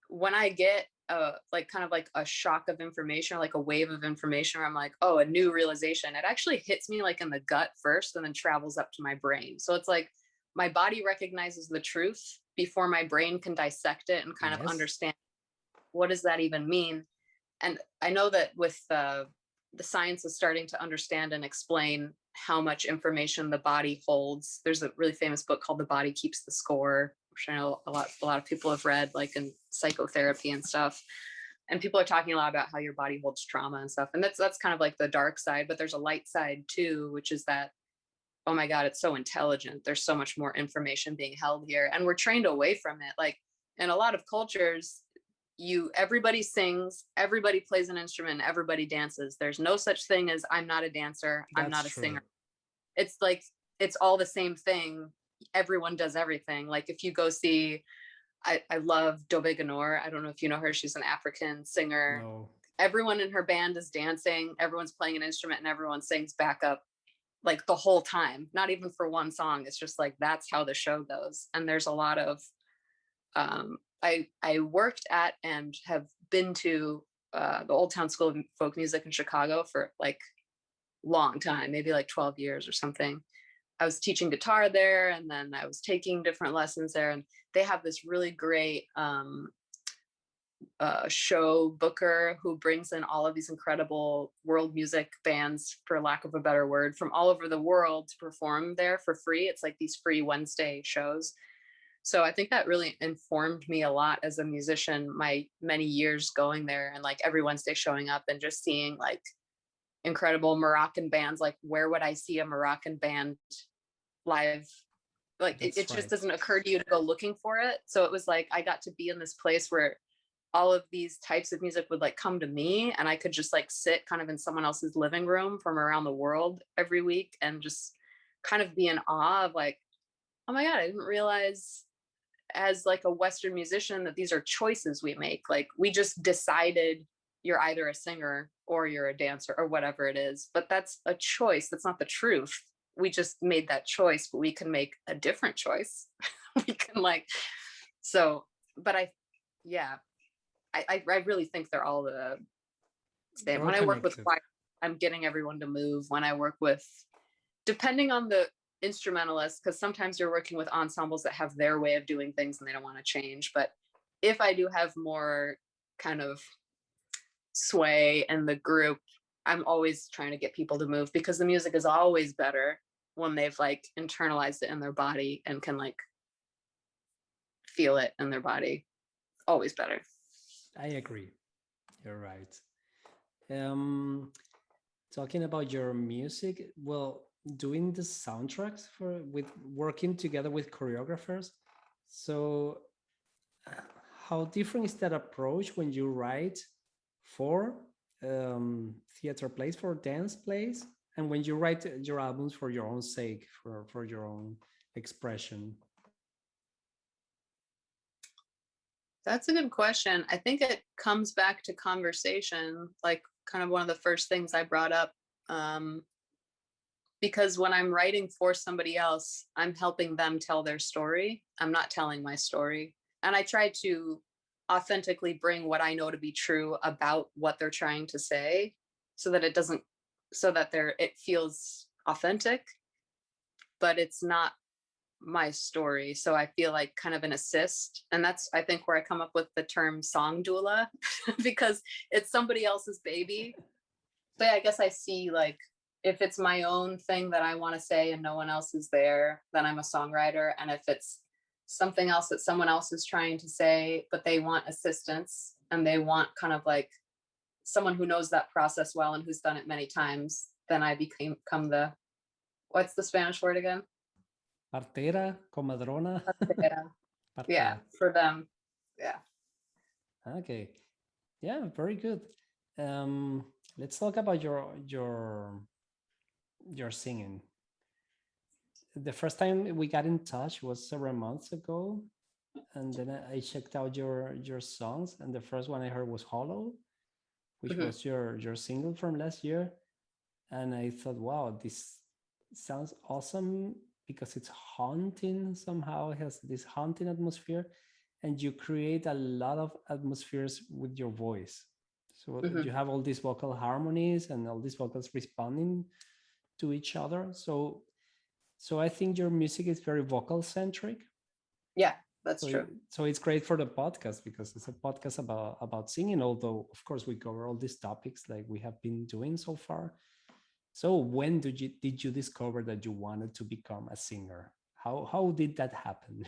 when I get kind of like a shock of information, or like a wave of information where I'm like, oh, a new realization, it actually hits me like in the gut first and then travels up to my brain. So it's like my body recognizes the truth before my brain can dissect it and kind of understand what does that even mean. And I know that with the science is starting to understand and explain how much information the body holds. There's a really famous book called The Body Keeps the Score, which I know a lot of people have read, like in psychotherapy and stuff. And people are talking a lot about how your body holds trauma and stuff. And that's kind of like the dark side, but there's a light side too, which is that, oh my God, it's so intelligent. There's so much more information being held here. And we're trained away from it. Like in a lot of cultures, everybody sings, everybody plays an instrument, everybody dances. There's no such thing as I'm not a dancer, I'm not a singer. It's like, it's all the same thing. Everyone does everything. Like if you go see I love Dobe Ganor. I don't know if you know her. She's an African singer. No. Everyone in her band is dancing. Everyone's playing an instrument and everyone sings backup like the whole time, not even for one song. It's just like, that's how the show goes. And there's a lot of, I worked at and have been to the Old Town School of Folk Music in Chicago for like long time, maybe like 12 years or something. I was teaching guitar there, and then I was taking different lessons there, and they have this really great show booker who brings in all of these incredible world music bands, for lack of a better word, from all over the world to perform there for free. It's like these free Wednesday shows. So I think that really informed me a lot as a musician, my many years going there and like every Wednesday showing up and just seeing like incredible Moroccan bands. Like, where would I see a Moroccan band live? Like it just right. doesn't occur to you to go looking for it. So it was like I got to be in this place where all of these types of music would like come to me, and I could just like sit kind of in someone else's living room from around the world every week and just kind of be in awe of like, oh my God, I didn't realize as like a Western musician that these are choices we make. Like, we just decided you're either a singer or you're a dancer or whatever it is, but that's a choice. That's not the truth. We just made that choice, but we can make a different choice. We can like, so, but yeah, I really think they're all the same. When I work with choir, I'm getting everyone to move. When I work with, depending on the instrumentalist, because sometimes you're working with ensembles that have their way of doing things and they don't want to change. But if I do have more kind of sway in the group, I'm always trying to get people to move, because the music is always better when they've like internalized it in their body and can like feel it in their body. Always better. I agree. You're right. Talking about your music, well, doing the soundtracks with working together with choreographers. So how different is that approach when you write for theater plays, for dance plays, and when you write your albums for your own sake, for your own expression? That's a good question. I think it comes back to conversation, like kind of one of the first things I brought up. Because when I'm writing for somebody else, I'm helping them tell their story. I'm not telling my story. And I try to authentically bring what I know to be true about what they're trying to say, so that it doesn't, so that it feels authentic, but it's not my story. So I feel like kind of an assist. And that's, I think, where I come up with the term song doula, because it's somebody else's baby. But yeah, I guess I see like, if it's my own thing that I want to say and no one else is there, then I'm a songwriter. And if it's something else that someone else is trying to say, but they want assistance and they want kind of like someone who knows that process well and who's done it many times, then I become the, what's the Spanish word again? Partera, comadrona. Partera. Yeah, for them. Yeah. Okay. Yeah, very good. Let's talk about your singing. The first time we got in touch was several months ago, and then I checked out your songs, and the first one I heard was Hollow, which was your single from last year. And I thought, wow, this sounds awesome, because it's haunting somehow. It has this haunting atmosphere, and you create a lot of atmospheres with your voice. So you have all these vocal harmonies and all these vocals responding to each other. So I think your music is very vocal centric. Yeah, that's true. So it's great for the podcast, because it's a podcast about singing, although of course we cover all these topics like we have been doing so far. So when did you discover that you wanted to become a singer? How did that happen?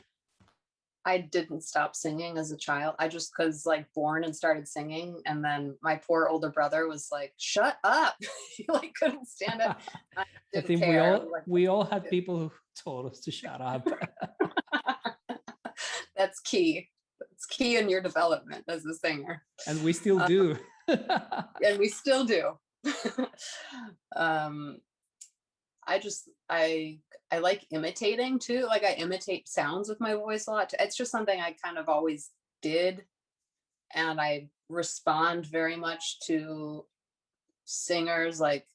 I didn't stop singing as a child. I just like born and started singing, and then my poor older brother was like, "Shut up!" He like couldn't stand it. I think we all had people who told us to shut up. That's key. It's key in your development as a singer, and we still do. And we still do. I like imitating too. Like I imitate sounds with my voice a lot. It's just something I kind of always did, and I respond very much to singers. Like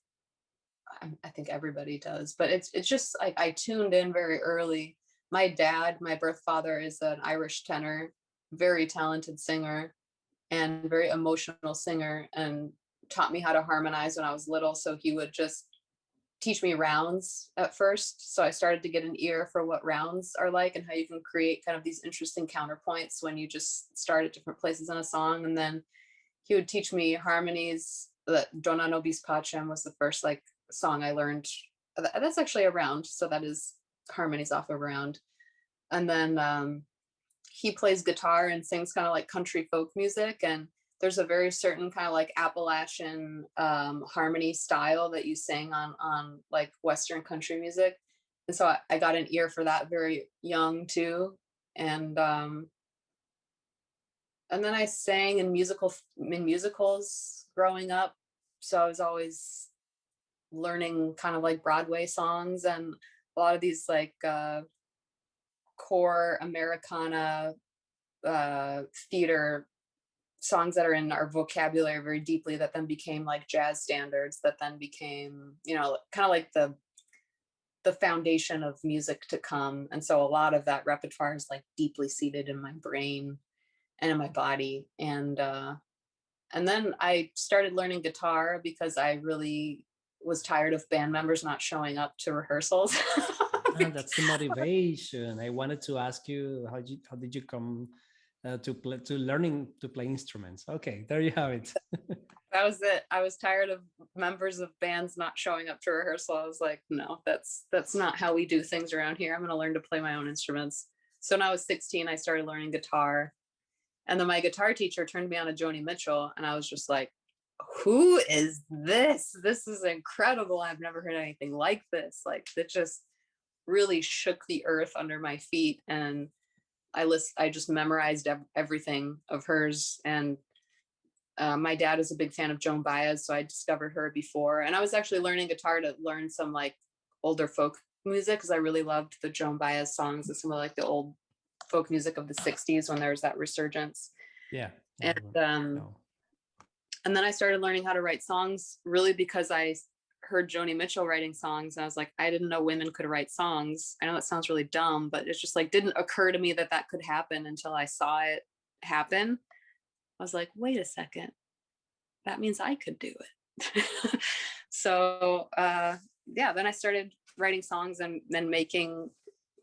I think everybody does, but it's just like I tuned in very early. My dad, my birth father, is an Irish tenor, very talented singer and very emotional singer, and taught me how to harmonize when I was little. So he would just teach me rounds at first. So I started to get an ear for what rounds are like and how you can create kind of these interesting counterpoints when you just start at different places in a song. And then he would teach me harmonies. That Dona Nobis Pacem was the first like song I learned. That's actually a round. So that is harmonies off of round. And then he plays guitar and sings kind of like country folk music. And there's a very certain kind of like Appalachian harmony style that you sing on like Western country music. And so I got an ear for that very young too. And then I sang in musicals growing up. So I was always learning kind of like Broadway songs and a lot of these like core Americana theater songs that are in our vocabulary very deeply, that then became like jazz standards, that then became, kind of like the foundation of music to come. And so a lot of that repertoire is like deeply seated in my brain and in my body. And then I started learning guitar because I really was tired of band members not showing up to rehearsals. That's the motivation. I wanted to ask you how did you come to learning to play instruments? Okay, there you have it. That was it. I was tired of members of bands not showing up to rehearsal. I was like, no, that's not how we do things around here. I'm going to learn to play my own instruments. So when I was 16, I started learning guitar. And then my guitar teacher turned me on to Joni Mitchell. And I was just like, who is this? This is incredible. I've never heard anything like this. Like, it just really shook the earth under my feet. And I just memorized everything of hers. And my dad is a big fan of Joan Baez, so I discovered her before. And I was actually learning guitar to learn some like older folk music because I really loved the Joan Baez songs and some of like the old folk music of the 60s when there was that resurgence. Yeah. And No. and then I started learning how to write songs really because I heard Joni Mitchell writing songs and I was like, I didn't know women could write songs. I know that sounds really dumb, but it's just like didn't occur to me that could happen until I saw it happen. I was like, wait a second, that means I could do it. So then I started writing songs and then making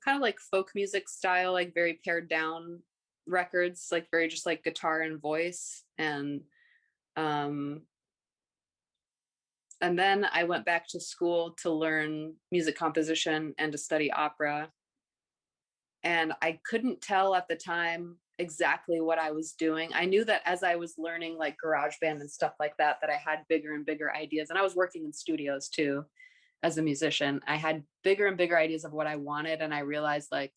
kind of like folk music style, like very pared down records, like very just like guitar and voice. And then I went back to school to learn music composition and to study opera. And I couldn't tell at the time exactly what I was doing. I knew that as I was learning like GarageBand and stuff like that, that I had bigger and bigger ideas. And I was working in studios too as a musician. I had bigger and bigger ideas of what I wanted. And I realized like,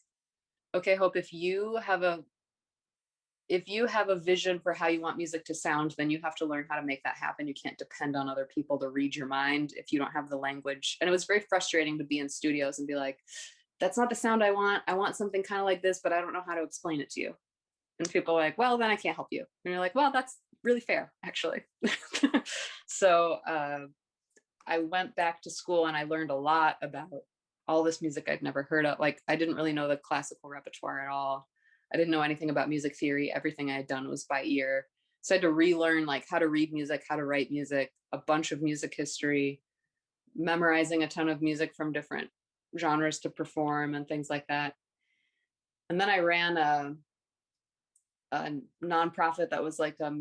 okay, Hope, if you have a vision for how you want music to sound, then you have to learn how to make that happen. You can't depend on other people to read your mind if you don't have the language. And it was very frustrating to be in studios and be like, that's not the sound I want. I want something kind of like this, but I don't know how to explain it to you. And people are like, well, then I can't help you. And you're like, well, that's really fair, actually. So I went back to school and I learned a lot about all this music I'd never heard of. Like, I didn't really know the classical repertoire at all. I didn't know anything about music theory. Everything I had done was by ear. So I had to relearn like how to read music, how to write music, a bunch of music history, memorizing a ton of music from different genres to perform and things like that. And then I ran a nonprofit that was like a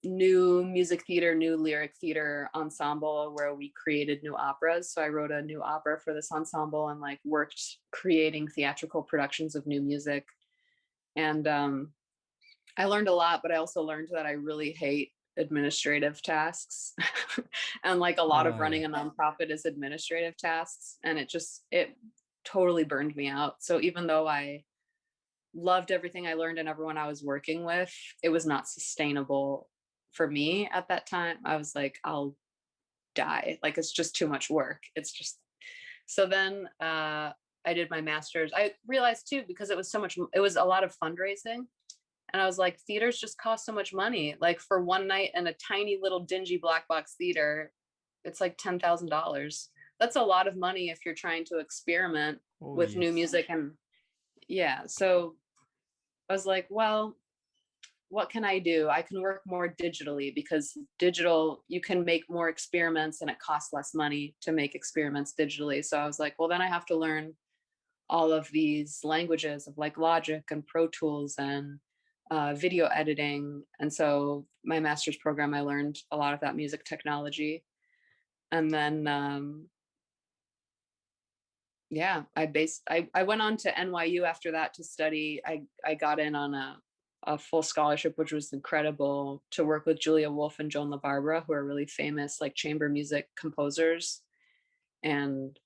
new music theater, new lyric theater ensemble where we created new operas. So I wrote a new opera for this ensemble and like worked creating theatrical productions of new music. And I learned a lot, but I also learned that I really hate administrative tasks. And like a lot of running a nonprofit is administrative tasks. And it totally burned me out. So even though I loved everything I learned and everyone I was working with, it was not sustainable for me at that time. I was like, I'll die. Like, it's just too much work. It's just, so then I did my master's. I realized too, because it was a lot of fundraising. And I was like, theaters just cost so much money. Like, for one night in a tiny little dingy black box theater, it's like $10,000. That's a lot of money if you're trying to experiment with new music. And yeah, so I was like, well, what can I do? I can work more digitally, because digital, you can make more experiments and it costs less money to make experiments digitally. So I was like, well, then I have to learn all of these languages of like Logic and Pro Tools and video editing. And so my master's program, I learned a lot of that music technology. And then yeah, I went on to NYU after that to study. I got in on a full scholarship, which was incredible, to work with Julia Wolf and Joan LaBarbera, who are really famous like chamber music composers. And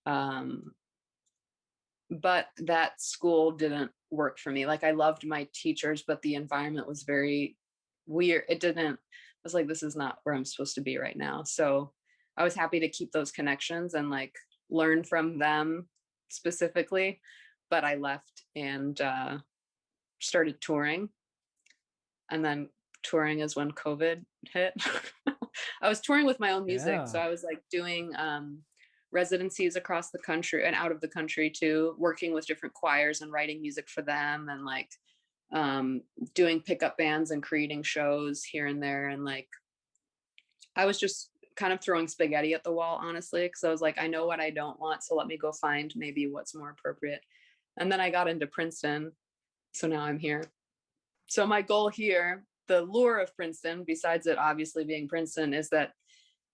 but that school didn't work for me. Like, I loved my teachers, but the environment was very weird. I was like, this is not where I'm supposed to be right now. So I was happy to keep those connections and like learn from them specifically, but I left and started touring. And then touring is when COVID hit. I was touring with my own music. So I was like doing residencies across the country and out of the country too, working with different choirs and writing music for them, and like doing pickup bands and creating shows here and there. And like, I was just kind of throwing spaghetti at the wall, honestly, because I was like, I know what I don't want, so let me go find maybe what's more appropriate. And then I got into Princeton, so now I'm here. So my goal here, the lure of Princeton, besides it obviously being Princeton, is that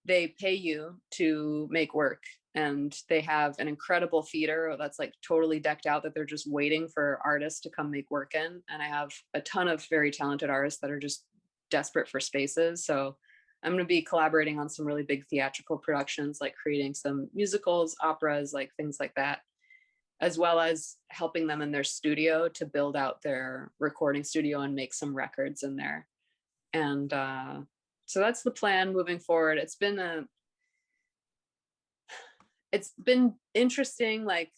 they pay you to make work, and they have an incredible theater that's like totally decked out that they're just waiting for artists to come make work in. And I have a ton of very talented artists that are just desperate for spaces. So I'm going to be collaborating on some really big theatrical productions, like creating some musicals, operas, like things like that, as well as helping them in their studio to build out their recording studio and make some records in there. And so that's the plan moving forward. It's been interesting. Like,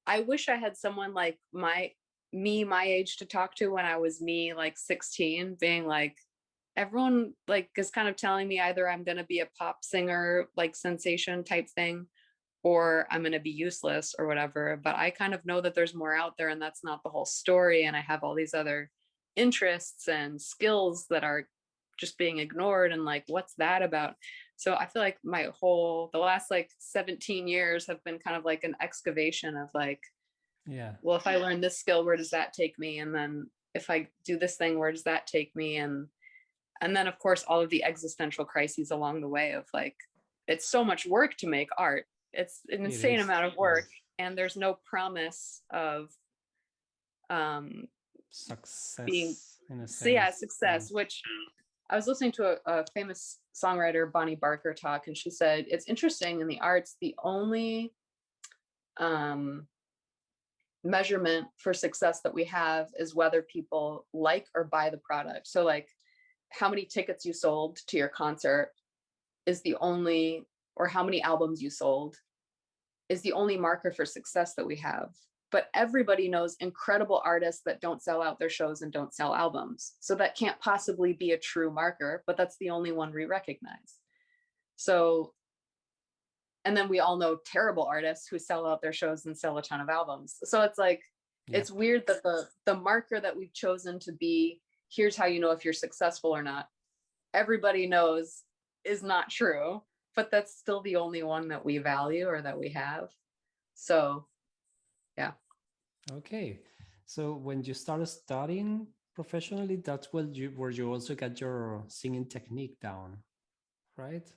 I wish I had someone like my age to talk to when I was me, like 16, being like, everyone like is kind of telling me either I'm going to be a pop singer, like sensation type thing, or I'm going to be useless or whatever. But I kind of know that there's more out there, and that's not the whole story. And I have all these other interests and skills that are just being ignored. And like, what's that about? So I feel like the last like 17 years have been kind of like an excavation of like, well, if I learn this skill, where does that take me? And then if I do this thing, where does that take me? And then of course, all of the existential crises along the way of like, it's so much work to make art. It's an insane amount of work, and there's no promise of success in a sense. So yeah, success, which I was listening to a famous songwriter, Bonnie Barker, talk, and she said, it's interesting in the arts, the only measurement for success that we have is whether people like or buy the product. So like, how many tickets you sold to your concert is the only, or how many albums you sold is the only marker for success that we have. But everybody knows incredible artists that don't sell out their shows and don't sell albums. So that can't possibly be a true marker, but that's the only one we recognize. So, and then we all know terrible artists who sell out their shows and sell a ton of albums. So it's like, it's weird that the marker that we've chosen to be, here's how you know if you're successful or not, everybody knows is not true, but that's still the only one that we value or that we have. So yeah. Okay. So when you started studying professionally, that's where you also got your singing technique down, right?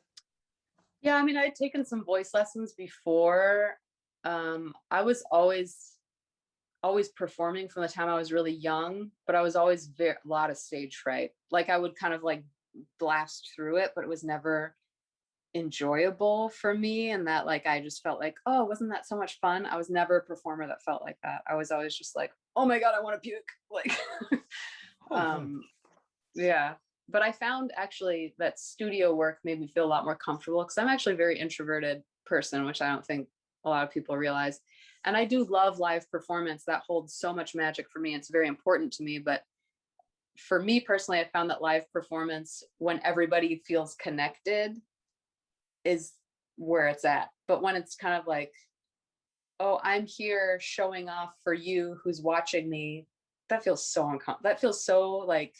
Yeah, I mean, I'd taken some voice lessons before. I was always performing from the time I was really young, but I was always a lot of stage fright. Like, I would kind of like blast through it, but it was never enjoyable for me. And that like, I just felt like, oh, wasn't that so much fun? I was never a performer that felt like that. I was always just like, oh my God, I want to puke. Like, yeah. but I found actually that studio work made me feel a lot more comfortable, because I'm actually a very introverted person, which I don't think a lot of people realize. And I do love live performance. That holds so much magic for me. It's very important to me. But for me personally, I found that live performance, when everybody feels connected, is where it's at. But when it's kind of like, oh, I'm here showing off for you who's watching me, that feels so uncomfortable. That feels so like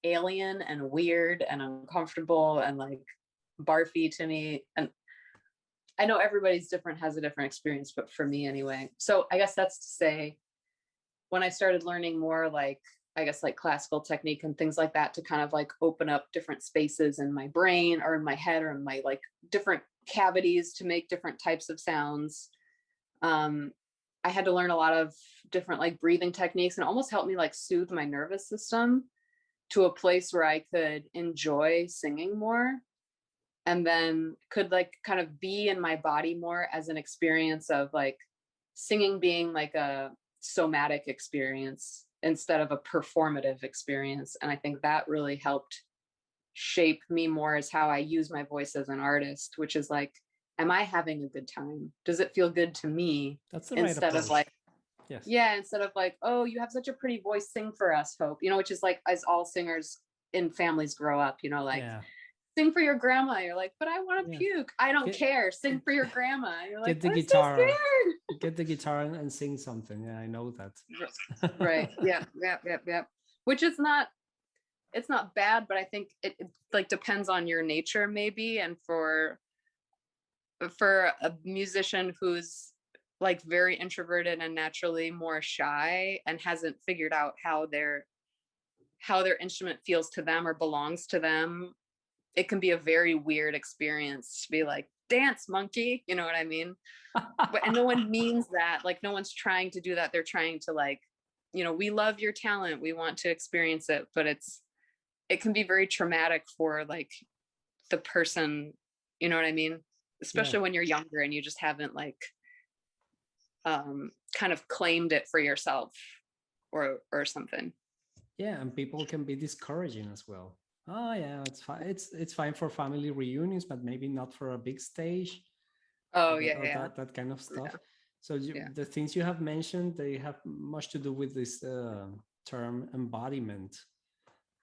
alien and weird and uncomfortable and like barfy to me. And I know everybody's different, has a different experience, but for me anyway. So I guess that's to say, when I started learning more, like, I guess like classical technique and things like that, to kind of like open up different spaces in my brain or in my head or in my like different cavities to make different types of sounds. I had to learn a lot of different like breathing techniques, and it almost helped me like soothe my nervous system to a place where I could enjoy singing more, and then could like kind of be in my body more as an experience of like singing being like a somatic experience instead of a performative experience. And I think that really helped shape me more as how I use my voice as an artist, which is like, am I having a good time? Does it feel good to me? That's the right Instead of approach. like, Yes. yeah, instead of like, oh, you have such a pretty voice, sing for us, Hope, you know, which is like, as all singers in families grow up, you know, like, Yeah. sing for your grandma. You're like, but I want to puke. I don't care. Sing for your grandma. You're like, get the I'm guitar. so scared. Get the guitar and sing something. Yeah, I know that. Right. Yeah. Which is not, it's not bad, but I think it like depends on your nature maybe. And for a musician who's like very introverted and naturally more shy and hasn't figured out how their instrument feels to them or belongs to them, it can be a very weird experience to be like, dance monkey, you know what I mean? But and no one means that, like no one's trying to do that. They're trying to like, you know, we love your talent, we want to experience it, but it can be very traumatic for like the person, you know what I mean? Especially when you're younger and you just haven't like kind of claimed it for yourself or something. Yeah, and people can be discouraging as well. Oh yeah, it's fine. It's fine for family reunions, but maybe not for a big stage. Oh Or yeah. that kind of stuff. Yeah. So the things you have mentioned, they have much to do with this term embodiment,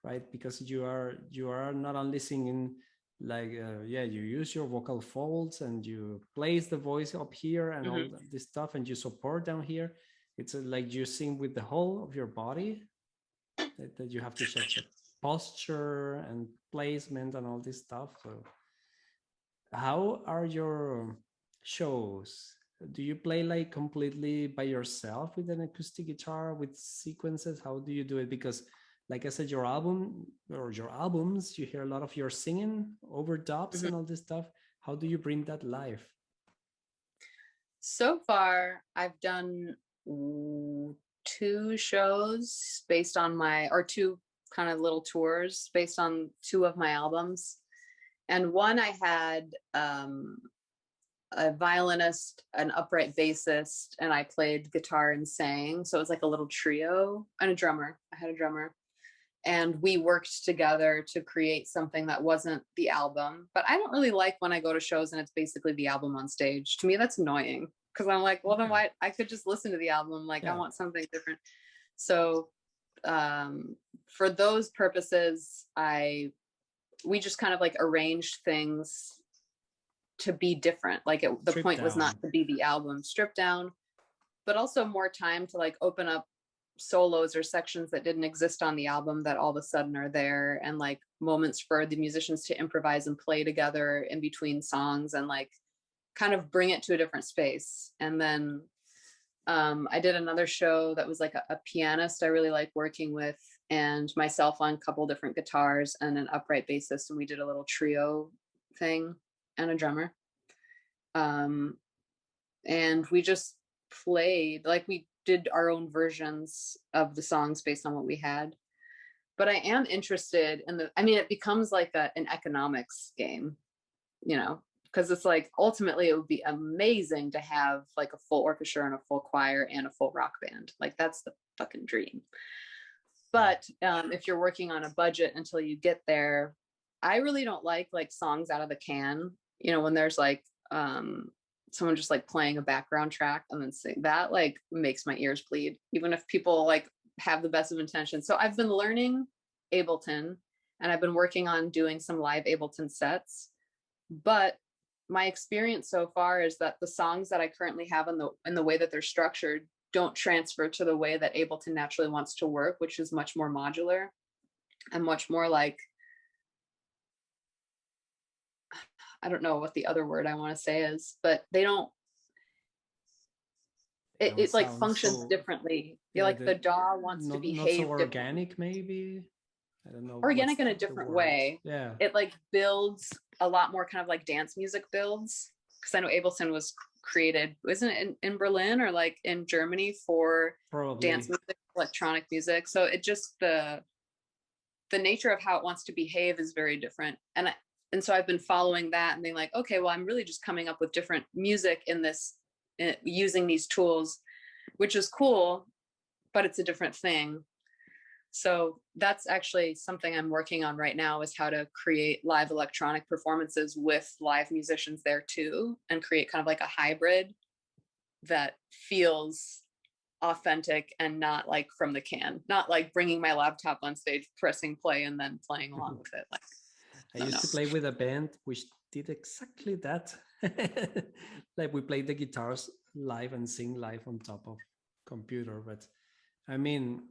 right? Because you are not only singing like you use your vocal folds and you place the voice up here and all this stuff, and you support down here. It's like you sing with the whole of your body, that you have to check the posture and placement and all this stuff. So how are your shows? Do you play like completely by yourself with an acoustic guitar with sequences? How do you do it? Because like I said, your album or your albums, you hear a lot of your singing overdubs and all this stuff. How do you bring that live? So far, I've done 2 shows based on or 2 kind of little tours based on 2 of my albums. And one I had a violinist, an upright bassist, and I played guitar and sang. So it was like a little trio, and a drummer. I had a drummer. And we worked together to create something that wasn't the album. But I don't really like when I go to shows and it's basically the album on stage. To me, that's annoying, because I'm like, well, then why? I could just listen to the album. Like, I want something different. So for those purposes, we just kind of like arranged things to be different. Like the point was not to be the album, stripped down, but also more time to like open up solos or sections that didn't exist on the album that all of a sudden are there, and like moments for the musicians to improvise and play together in between songs and like kind of bring it to a different space. And then I did another show that was like a pianist I really like working with, and myself on a couple different guitars and an upright bassist, and we did a little trio thing, and a drummer. And we just played, like we did our own versions of the songs based on what we had. But I am interested in it becomes like an economics game, you know, because it's like ultimately it would be amazing to have like a full orchestra and a full choir and a full rock band. Like that's the fucking dream. But if you're working on a budget until you get there, I really don't like songs out of the can, you know, when there's like someone just like playing a background track and then sing that, like makes my ears bleed, even if people like have the best of intentions. So I've been learning Ableton, and I've been working on doing some live Ableton sets. But my experience so far is that the songs that I currently have in the way that they're structured don't transfer to the way that Ableton naturally wants to work, which is much more modular and much more like, I don't know what the other word I want to say is, but they don't, it like functions so, differently. You're yeah, like the DAW wants to not so behave differently. organic, maybe. I don't know what's Organic in a the different word. way. Yeah. It like builds a lot more kind of like dance music builds, because I know Ableton was created, isn't it in Berlin or like in Germany for Probably. dance music, electronic music. So it just the nature of how it wants to behave is very different. And so I've been following that and being like, okay, well, I'm really just coming up with different music in this, using these tools, which is cool, but it's a different thing. So that's actually something I'm working on right now, is how to create live electronic performances with live musicians there too, and create kind of like a hybrid that feels authentic and not like from the can, not like bringing my laptop on stage, pressing play and then playing along with it. Like, I used to play with a band which did exactly that. Like we played the guitars live and sing live on top of computer. But I mean,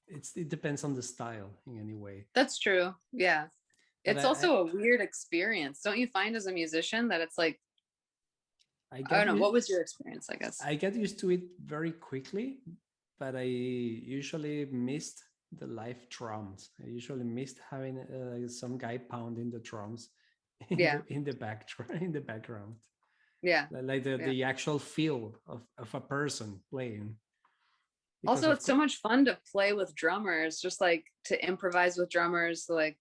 it depends on the style in any way. That's true. Yeah. But It's also a weird experience. Don't you find as a musician that it's like, I don't know. What was your experience, I guess? I get used to it very quickly, but I usually missed the live drums. I usually missed having some guy pounding the drums in the background. Yeah. Like the actual feel of a person playing. Because also, it's so much fun to play with drummers, just like to improvise with drummers. Like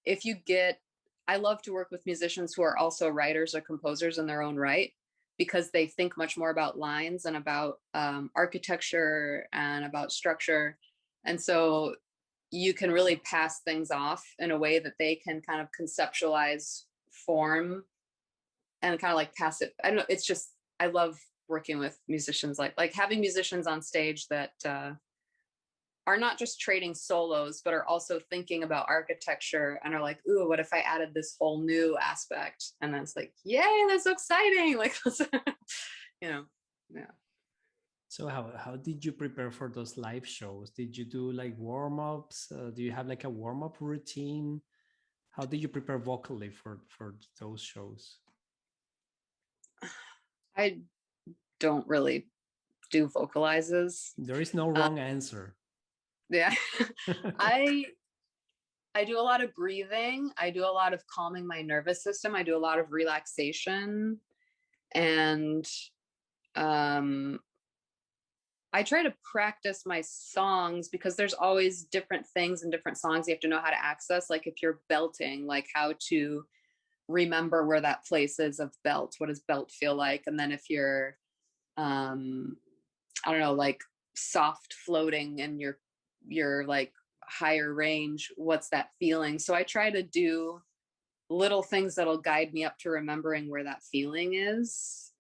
if you get, I love to work with musicians who are also writers or composers in their own right, because they think much more about lines and about architecture and about structure. And so you can really pass things off in a way that they can kind of conceptualize form and kind of like pass it. I don't know. It's just, I love working with musicians, like having musicians on stage that are not just trading solos, but are also thinking about architecture and are like, ooh, what if I added this whole new aspect? And then it's like, yay, that's so exciting. Like, you know, yeah. So how did you prepare for those live shows? Did you do like warm-ups? Do you have like a warm-up routine? How did you prepare vocally for those shows? I don't really do vocalizes. There is no wrong answer. Yeah. I do a lot of breathing. I do a lot of calming my nervous system. I do a lot of relaxation. And I try to practice my songs, because there's always different things and different songs you have to know how to access. Like if you're belting, like how to remember where that place is of belt. What does belt feel like? And then if you're, I don't know, like soft floating and you're like higher range, what's that feeling? So I try to do little things that'll guide me up to remembering where that feeling is,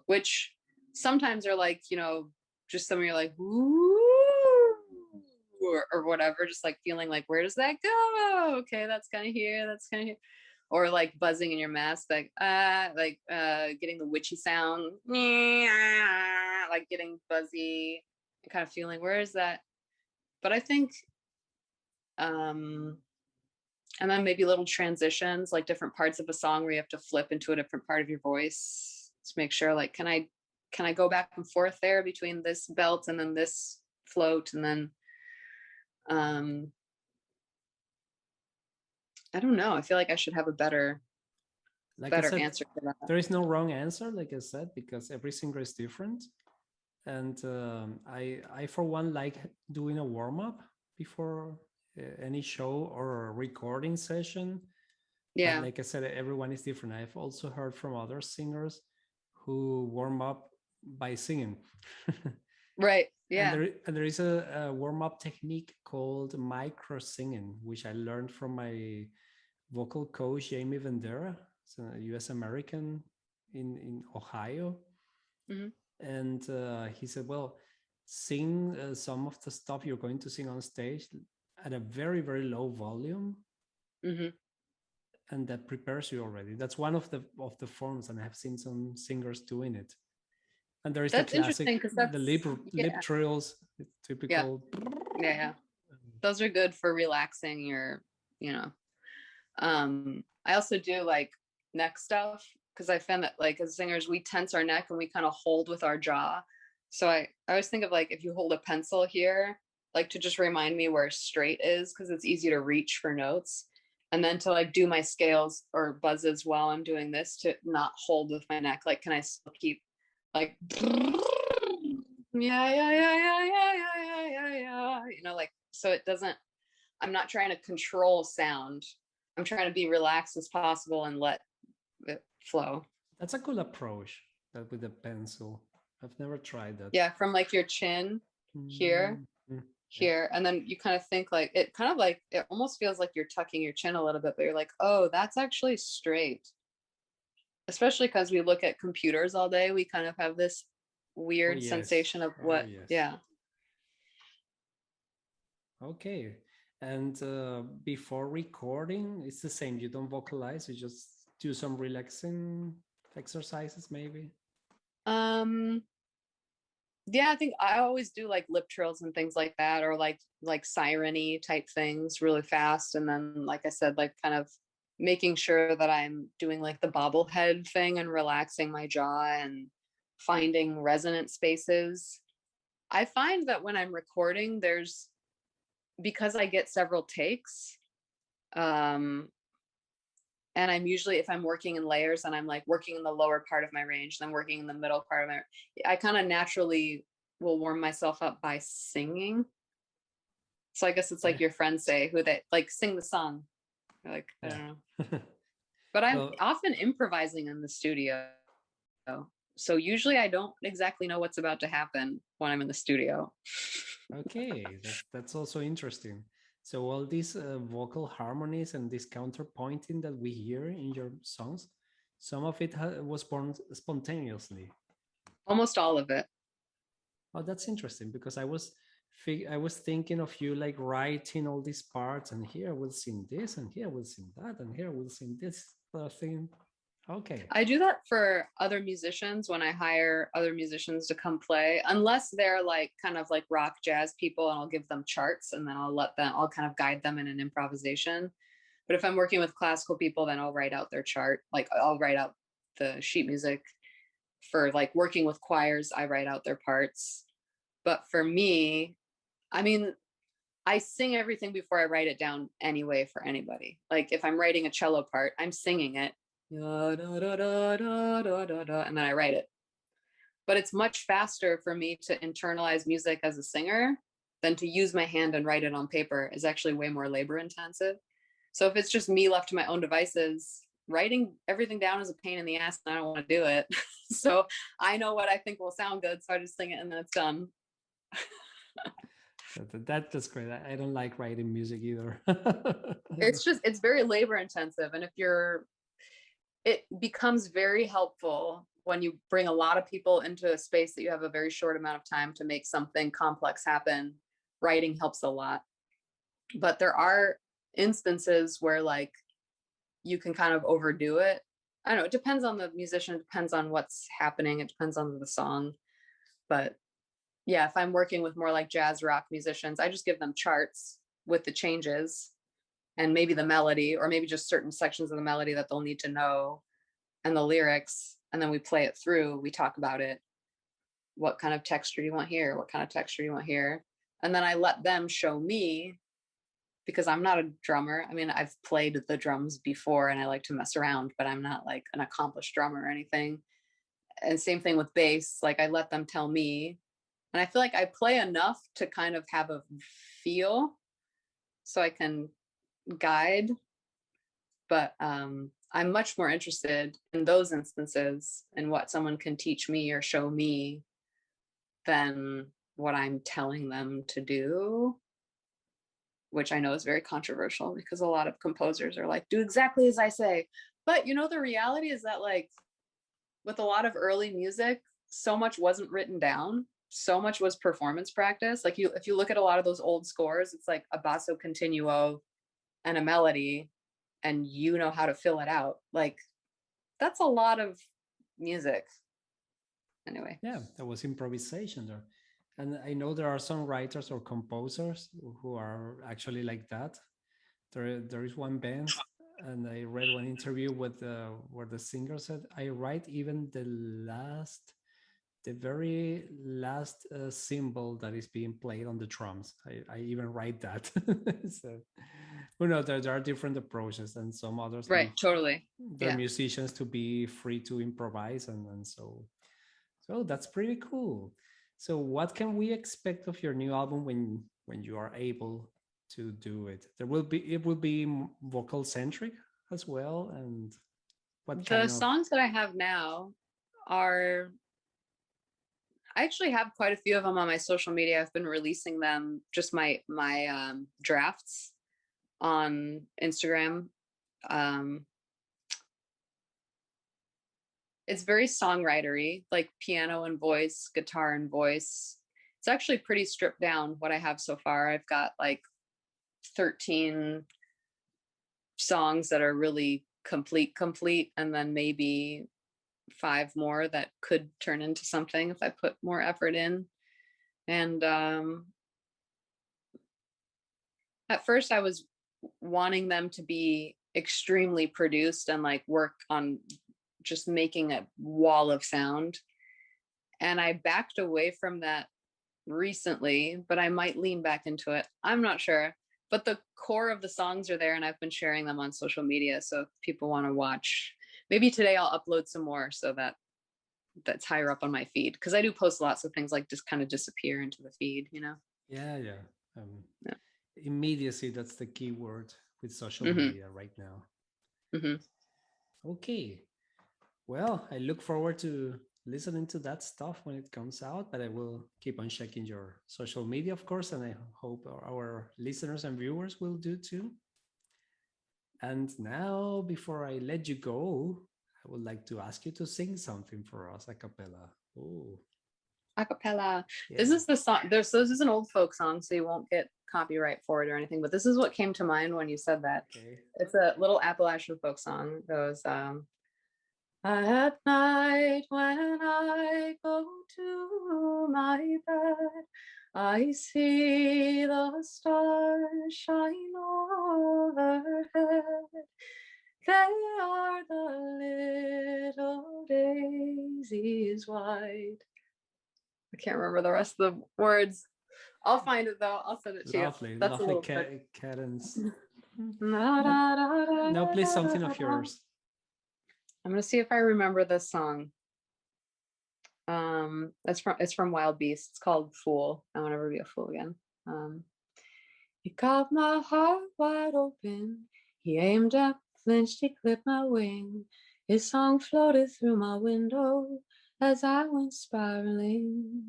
which sometimes are like, you know, just some of you're like, ooh, or whatever, just like feeling like, where does that go? Okay, that's kind of here, that's kind of here. Or like buzzing in your mask, like getting the witchy sound, like getting buzzy, and kind of feeling, where is that? But I think, and then maybe little transitions, like different parts of a song where you have to flip into a different part of your voice to make sure, like, can I go back and forth there between this belt and then this float? And then, I don't know. I feel like I should have a better answer for that. There is no wrong answer, like I said, because every singer is different. And I for one like doing a warm-up before any show or a recording session. Yeah. But like I said, everyone is different. I've also heard from other singers who warm up by singing. Right. And Yeah. there is a warm-up technique called micro singing, which I learned from my vocal coach Jamie Vendera. It's a US American in Ohio. Hmm. And he said, well, sing some of the stuff you're going to sing on stage at a very, very low volume, Hmm. and that prepares you already. That's one of the forms, and I have seen some singers doing it. And there is the That's interesting classic, because the lip yeah, trills, yeah, typical. yeah. Those are good for relaxing your, you know. I also do like neck stuff because I found that like as singers, we tense our neck and we kind of hold with our jaw. So I always think of like if you hold a pencil here, like to just remind me where straight is because it's easy to reach for notes. And then to like do my scales or buzzes while I'm doing this to not hold with my neck. Like, can I still keep like yeah, yeah, yeah, yeah, yeah, yeah, yeah, yeah, yeah. You know, like so it doesn't I'm not trying to control sound. I'm trying to be relaxed as possible and let it flow. That's a cool approach. That with a pencil. I've never tried that. Yeah, from like your chin here, Mm, yeah. here, and then you kind of think like it kind of like it almost feels like you're tucking your chin a little bit, but you're like, oh, that's actually straight. Especially because we look at computers all day, we kind of have this Oh weird yes. sensation of Oh what, yes. yeah. Okay. And before recording, it's the same. You don't vocalize. You just do some relaxing exercises, maybe. Um, yeah, I think I always do like lip trills and things like that, or like siren-y type things really fast. And then, like I said, like kind of making sure that I'm doing like the bobblehead thing and relaxing my jaw and finding resonant spaces. I find that when I'm recording, there's because I get several takes, um, and I'm usually if I'm working in layers and I'm like working in the lower part of my range, then working in the middle part of my, I kind of naturally will warm myself up by singing. So I guess it's Yeah. like your friends say who they like sing the song. Like I Yeah. don't know. But I'm Well, often improvising in the studio. So usually I don't exactly know what's about to happen when I'm in the studio. okay, that's also interesting. So all these vocal harmonies and this counterpointing that we hear in your songs, some of it was born spontaneously. Almost all of it. Oh, that's interesting because I was thinking of you like writing all these parts, and here we'll sing this, and here we'll sing that, and here we'll sing this thing. Okay. I do that for other musicians when I hire other musicians to come play, unless they're like kind of like rock jazz people, and I'll give them charts and then I'll kind of guide them in an improvisation. But if I'm working with classical people, then I'll write out their chart. Like I'll write out the sheet music. For like working with choirs, I write out their parts. But for me, I mean, I sing everything before I write it down anyway for anybody. Like if I'm writing a cello part, I'm singing it. Da, da, da, da, da, da, da, and then I write it. But it's much faster for me to internalize music as a singer than to use my hand and write it on paper is actually way more labor intensive. So if it's just me left to my own devices, writing everything down is a pain in the ass and I don't want to do it. So I know what I think will sound good. So I just sing it and then it's done. That's great. I don't like writing music either. It's very labor intensive. And it becomes very helpful when you bring a lot of people into a space that you have a very short amount of time to make something complex happen. Writing helps a lot. But there are instances where like you can kind of overdo it. I don't know, it depends on the musician, it depends on what's happening, it depends on the song. But yeah, if I'm working with more like jazz rock musicians, I just give them charts with the changes and maybe the melody, or maybe just certain sections of the melody that they'll need to know, and the lyrics. And then we play it through, we talk about it. What kind of texture you want here? What kind of texture you want here? And then I let them show me because I'm not a drummer. I mean, I've played the drums before and I like to mess around, but I'm not like an accomplished drummer or anything. And same thing with bass. Like I let them tell me. And I feel like I play enough to kind of have a feel so I can guide. But I'm much more interested in those instances and what someone can teach me or show me than what I'm telling them to do, which I know is very controversial because a lot of composers are like, do exactly as I say. But the reality is that, like, with a lot of early music, so much wasn't written down. So much was performance practice. Like, if you look at a lot of those old scores, it's like a basso continuo and a melody, and you know how to fill it out. Like, that's a lot of music. Anyway. Yeah, there was improvisation there. And I know there are some writers or composers who are actually like that. There is one band, and I read one interview with where the singer said, "I write even the very last symbol that is being played on the drums. I even write that." So, there are different approaches, and some others Right. leave Totally. their Yeah. musicians to be free to improvise, and so that's pretty cool. So what can we expect of your new album when you are able to do it? It will be vocal centric as well, and what The kind of songs that I have now are, I actually have quite a few of them on my social media. I've been releasing them, just my drafts on Instagram. Um, it's very songwritery, like piano and voice, guitar and voice. It's actually pretty stripped down what I have so far. I've got like 13 songs that are really complete, and then maybe 5 more that could turn into something if I put more effort in. And at first I was wanting them to be extremely produced and like work on just making a wall of sound. And I backed away from that recently, but I might lean back into it. I'm not sure. But the core of the songs are there, and I've been sharing them on social media. So if people want to watch, maybe today I'll upload some more so that that's higher up on my feed, because I do post lots of things like just kind of disappear into the feed. yeah. Yeah. Immediacy, that's the key word with social Mm-hmm. media right now. Mm-hmm. Okay. Well, I look forward to listening to that stuff when it comes out, but I will keep on checking your social media, of course, and I hope our listeners and viewers will do too. And now, before I let you go, I would like to ask you to sing something for us a cappella. Oh, Acapella. This yeah. is the song. This is an old folk song, so you won't get copyright for it or anything. But this is what came to mind when you said that. Okay. It's a little Appalachian folk song. It goes, at night when I go to my bed, I see the stars shine overhead. They are the little daisies white. I can't remember the rest of the words. I'll find it though. I'll send it to you. Lovely, That's a lovely little bit. cadence. Now, please, something of yours. I'm gonna see if I remember this song. It's from Wild Beast. It's called Fool. I won't ever be a fool again. He got my heart wide open. He aimed up, flinched, he clipped my wing. His song floated through my window as I went spiraling.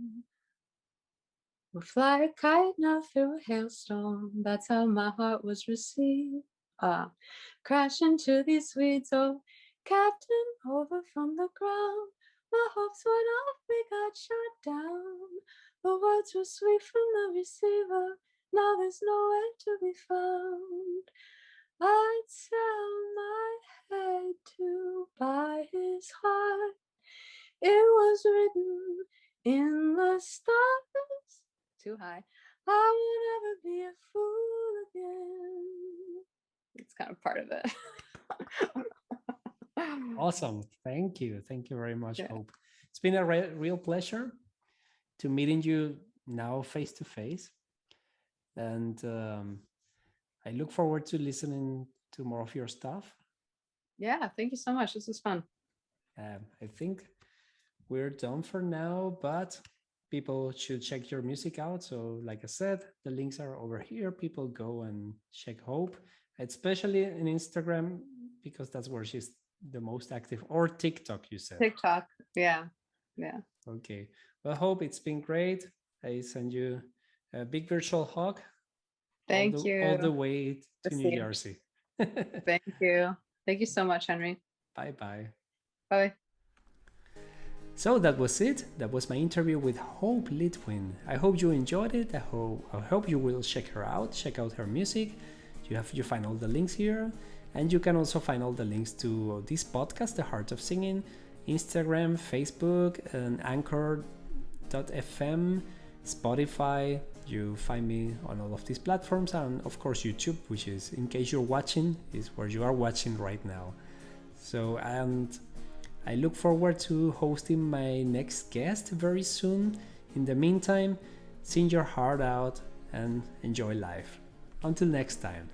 We'll fly a kite now through a hailstorm. That's how my heart was received. Crash into these weeds, oh, Captain, over from the ground. My hopes went off, we got shot down. The words were sweet from the receiver. Now there's nowhere to be found. I'd sell my head to buy his heart. It was written in the stars. Too high. I will never be a fool again. It's kind of part of it. Awesome. Thank you. Thank you very much, Yeah. Hope. It's been a real pleasure to meeting you now face to face. And I look forward to listening to more of your stuff. Yeah, thank you so much. This was fun. I think we're done for now, but people should check your music out. So, like I said, the links are over here. People go and check Hope, especially in Instagram, because that's where she's the most active, or TikTok, you said. TikTok. Yeah. Yeah. Okay. Well, Hope, it's been great. I send you a big virtual hug Thank all you. the way to New Received. Jersey. Thank you. Thank you so much, Henry. Bye bye. Bye. So that was it. That was my interview with Hope Littwin. I hope you enjoyed it. I hope you will check her out. Check out her music. You find all the links here, and you can also find all the links to this podcast, The Heart of Singing, Instagram, Facebook, and Anchor.fm, Spotify. You find me on all of these platforms, and of course YouTube, which is, in case you're watching, is where you are watching right now. So, and I look forward to hosting my next guest very soon. In the meantime, sing your heart out and enjoy life. Until next time.